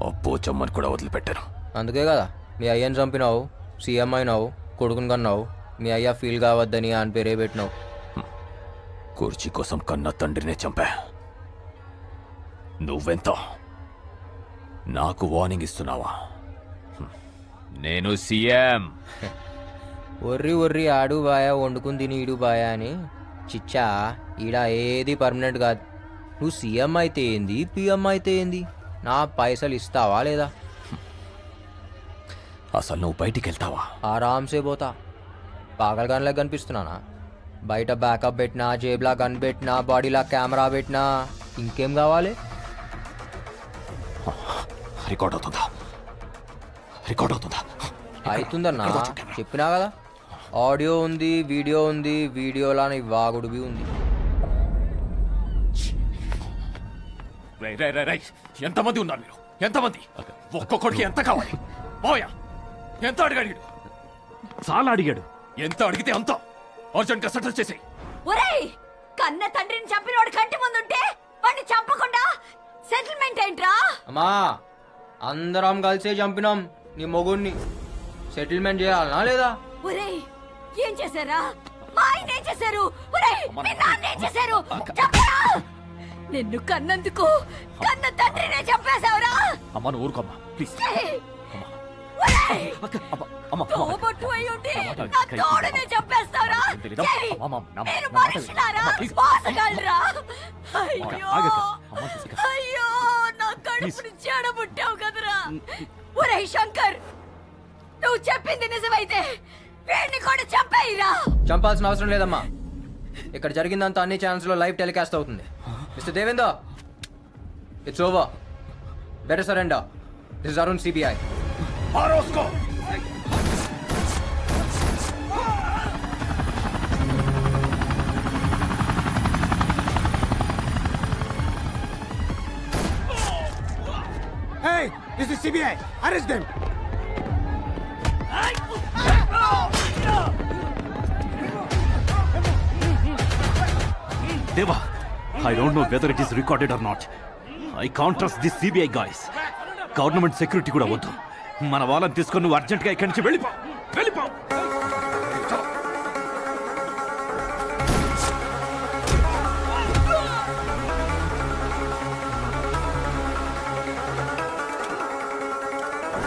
ఆ పోచమ్మని కూడా వదిలిపెట్టాను. అందుకే కదా మీ అయ్యని చంపినావు, సీఎం అయినావు, కొడుకుని కన్నావు. మీ అయ్య ఫీల్ కావద్దని అని పేరే పెట్టినావు. కుర్చీ కోసం కన్న తండ్రినే చంపా. నువ్వెంత నాకు వార్నింగ్ ఇస్తున్నావా? నేను సీఎం. ఒర్రి ఒర్రి ఆడు బాయా, వండుకుని తిని ఈడు బాయా అని. చిచ్చా ఈడ ఏది పర్మనెంట్ కాదు. నువ్వు సీఎం అయితే ఏంది, పిఎం అయితే ఏంది, నా పైసలు ఇస్తావా లేదా? అసలు నువ్వు బయటికి వెళ్తావా? ఆరామ్సే పోతా. పాగల్ గన్లా కనిపిస్తున్నానా? బయట బ్యాకప్ పెట్టినా, జేబులా గన్ పెట్టినా, బాడీలా కెమెరా పెట్టినా, ఇంకేం కావాలి? రికార్డ్ అవుతుందా? రికార్డ్ అవుతుందా? అవుతుందన్నా, చెప్పినా కదా. ఆడియో ఉంది, వీడియో ఉంది, వీడియోలా నీ వాగుడువి ఉంది. ఎంతమంది ఉన్నారు మీరు? ఎంతమంది? ఒక్కొక్కడికి ఎంత కావాలి? పోయా, ఎంత అడిగాడు? చాలా అడిగాడు. ఎంత అడిగితే అంత అర్జెంట్ గా సెటిల్ చేసి. ఒరేయ్, కన్న తండ్రిని చంపినోడు కంటి ముందుంటే వాడిని చంపకుండా సెటిల్మెంట్ ఏంట్రా? అమ్మా, అందరం కలిసే చంపినాం నీ మొగుడిని. సెటిల్మెంట్ చేయాలనా లేదా? ఒరేయ్, ఏం చేశారా? మా ఆయన ఏం చేశారు? ఒరేయ్, మీ నాన్న ఏం చేశారు? చెప్పరా? నిన్ను కన్నందుకు కన్న తండ్రినే చంపేశావురా? అమ్మ నువ్వు ఊరుకోమ్మా ప్లీజ్. తోబొట్టు అయి ఉండి నా తోడునే చంపేస్తావురా? మీరు మనుషులారా? మోసగాళ్ళరా? అయ్యో అయ్యో, నా కడుపుని చెడబుట్టావు కదరా. ఒరేయ్ శంకర్, నువ్వు చెప్పింది నిజమైతే వీడిని కూడా చంపేయిరా. చంపాల్సిన అవసరం లేదమ్మా. ఇక్కడ జరిగిందంతా అన్ని ఛానల్స్ లో లైవ్ టెలికాస్ట్ అవుతుంది. Mister Devendra, it's over. Better surrender. This is Arun, CBI. Hey, this is CBI. Arrest them. Deva, I don't know whether it is recorded or not. I can't trust this CBI guys. Government security కూడా వద్దు. మన వాళ్ళని తీసుకొని నువ్వు అర్జెంట్గా ఇక్కడి నుంచి వెళ్ళిపో.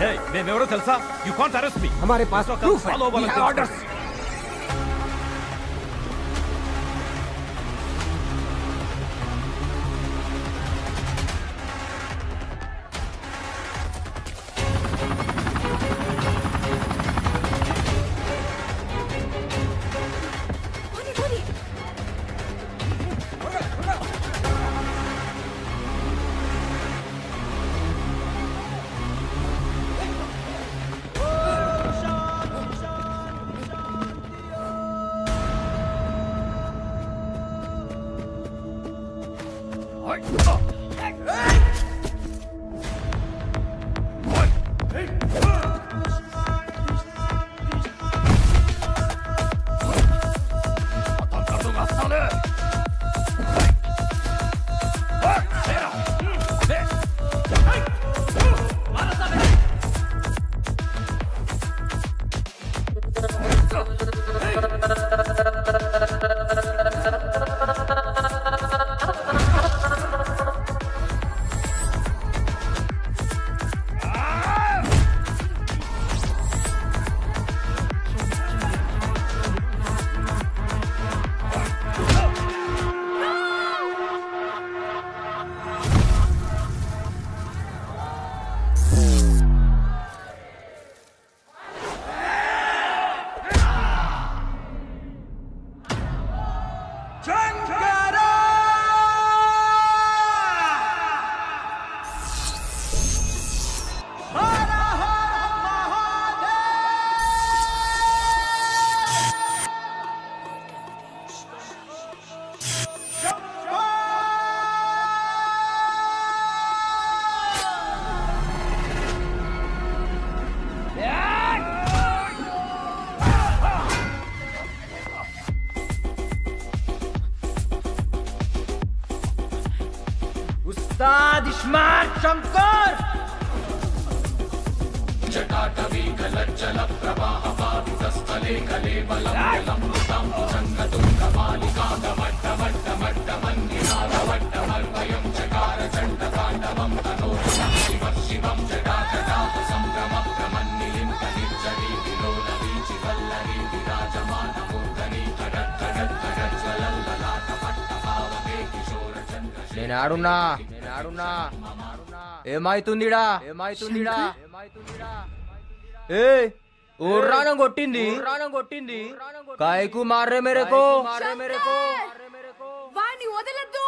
Hey, నేనెవరో తెలుసా? You can't arrest me. हमारे पास proof है. Follow We have orders. Ustad smart Shankar जटाटवी गलज्जल प्रवाह पावितस्थले कलेवलं जलमृतं भुजङ्गतुङ्गमालिका गमट्टमट्टमट्टमन्निनादवट्टमर्वयं चकार चण्डताण्डवं तनोतु शिवं जटाजटाः सम्भ्रमभ्रमन्निलिम्पनिर्जरी विलोलवीचिवल्लरी विराजमानमूर्धनि खडज्ज्वलल्ललाटपट्टपावके किशोरचन्द्र నేను ఆడున్నా ఏమైతుందిడా ఏ ఊర్రానం కొట్టింది కాయకు మార్రే మేరేకో వాణ్ణి వదలద్దు.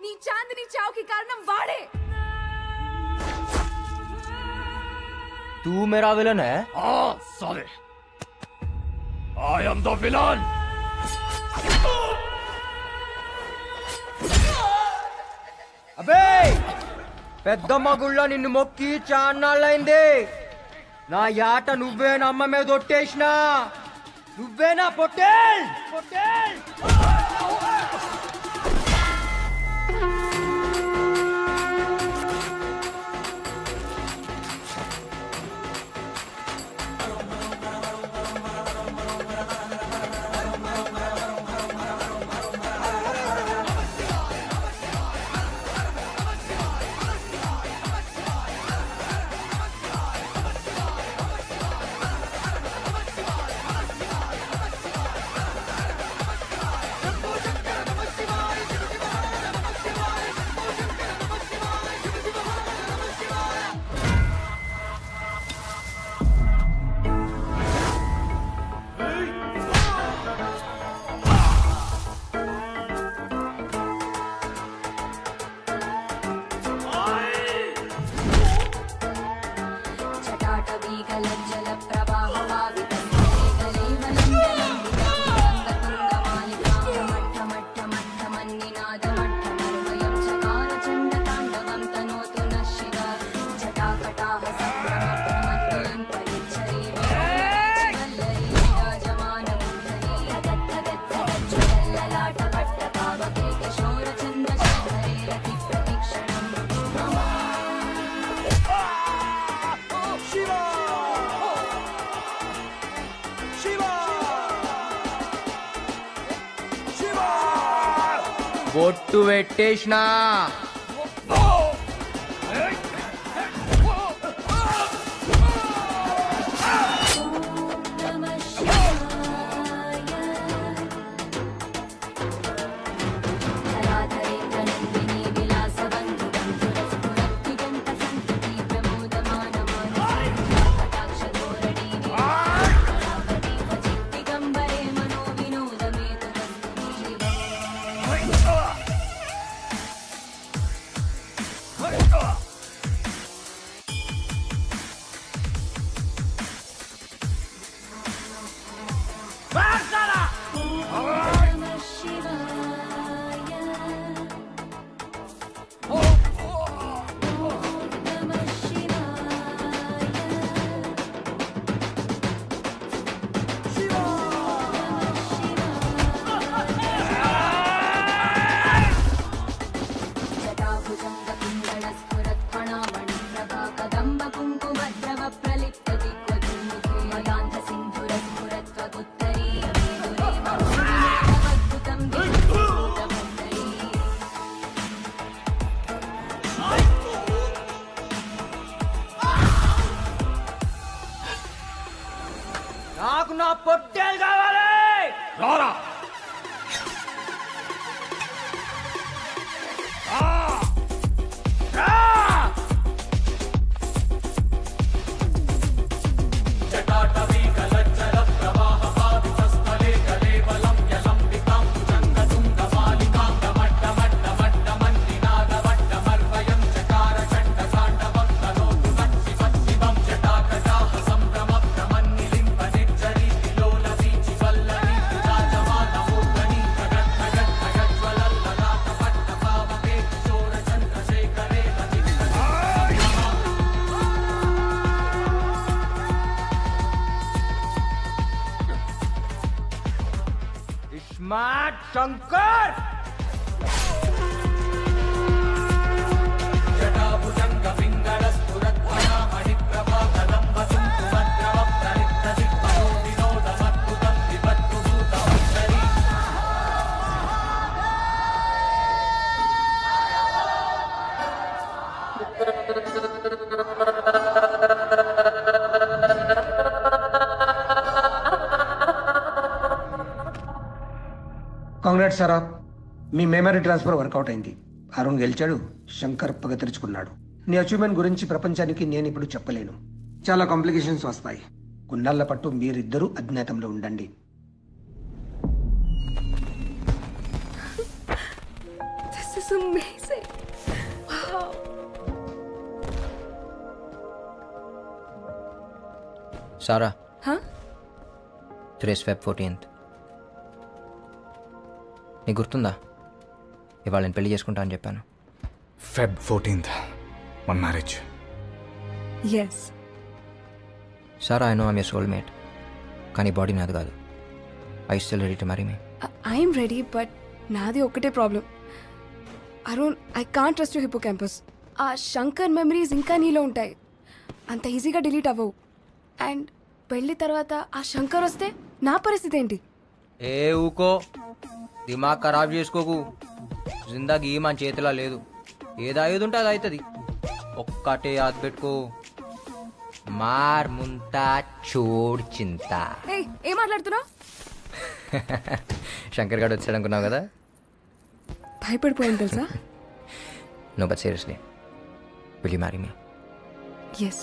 నీ చాందిని చావుకి కారణం వాడే. तू मेरा विलन है? हाँ साले, I am the villain. అబే పెద్దమ్మ గుళ్ళ నిన్ను మొక్కి చాన్నాళ్ళైంది. నా యాట నువ్వే నమ్మ మీద ఒట్టేసినా. నువ్వేనా పొట్టేల్? బొట్టు పెట్టేసిన నాకు నా పొట్టేలు కావాలి. రారా స్మార్ట్ శంకర్ కాంగ్రాట్స్ సారా, మీ మెమరీ ట్రాన్స్ఫర్ వర్కౌట్ అయింది. అరుణ్ గెలిచాడు, శంకర్ పగ తెరుచుకున్నాడు. నీ అచీవ్మెంట్ గురించి ప్రపంచానికి నేను ఇప్పుడు చెప్పలేను. చాలా కాంప్లికేషన్స్ వస్తాయి. కొన్నాళ్ల పట్టు మీరిద్దరూ అజ్ఞాతంలో ఉండండి. This is amazing. Wow. Sara Huh? Today's Feb 14th. నీకు గుర్తుందా ఇవాళ నేను పెళ్లి చేసుకుంటా అని చెప్పాను? Feb 14th మన marriage. Yes. Sara, I know I'm your soulmate, కానీ బాడీ నాది కాదు. I still ready to marry me? I'm ready, but నాది ఒకటే problem. Arun, I can't trust you hippocampus. ఆ శంకర్ మెమరీస్ ఇంకా నీలో ఉంటాయి, అంత ఈజీగా డిలీట్ అవ్వవు. అండ్ పెళ్లి తర్వాత ఆ శంకర్ వస్తే నా పరిస్థితి ఏంటి? ఏ ఊకో, దిమాగ్ ఖరాబ్ చేసుకోకు. జిందగీ మన చేతిలో లేదు, ఏది అయ్యేది ఉంటే అది అవుతుంది. ఒక్కటే యాద్ పెట్టుకో, మార్ ముంతా చోడ్ చింత. ఏం మాట్లాడుతున్నావు? శంకర్ గారు వచ్చాడు అనుకున్నావు కదా, భయపడిపోయాను తెలుసా. No but seriously, will you marry me? Yes.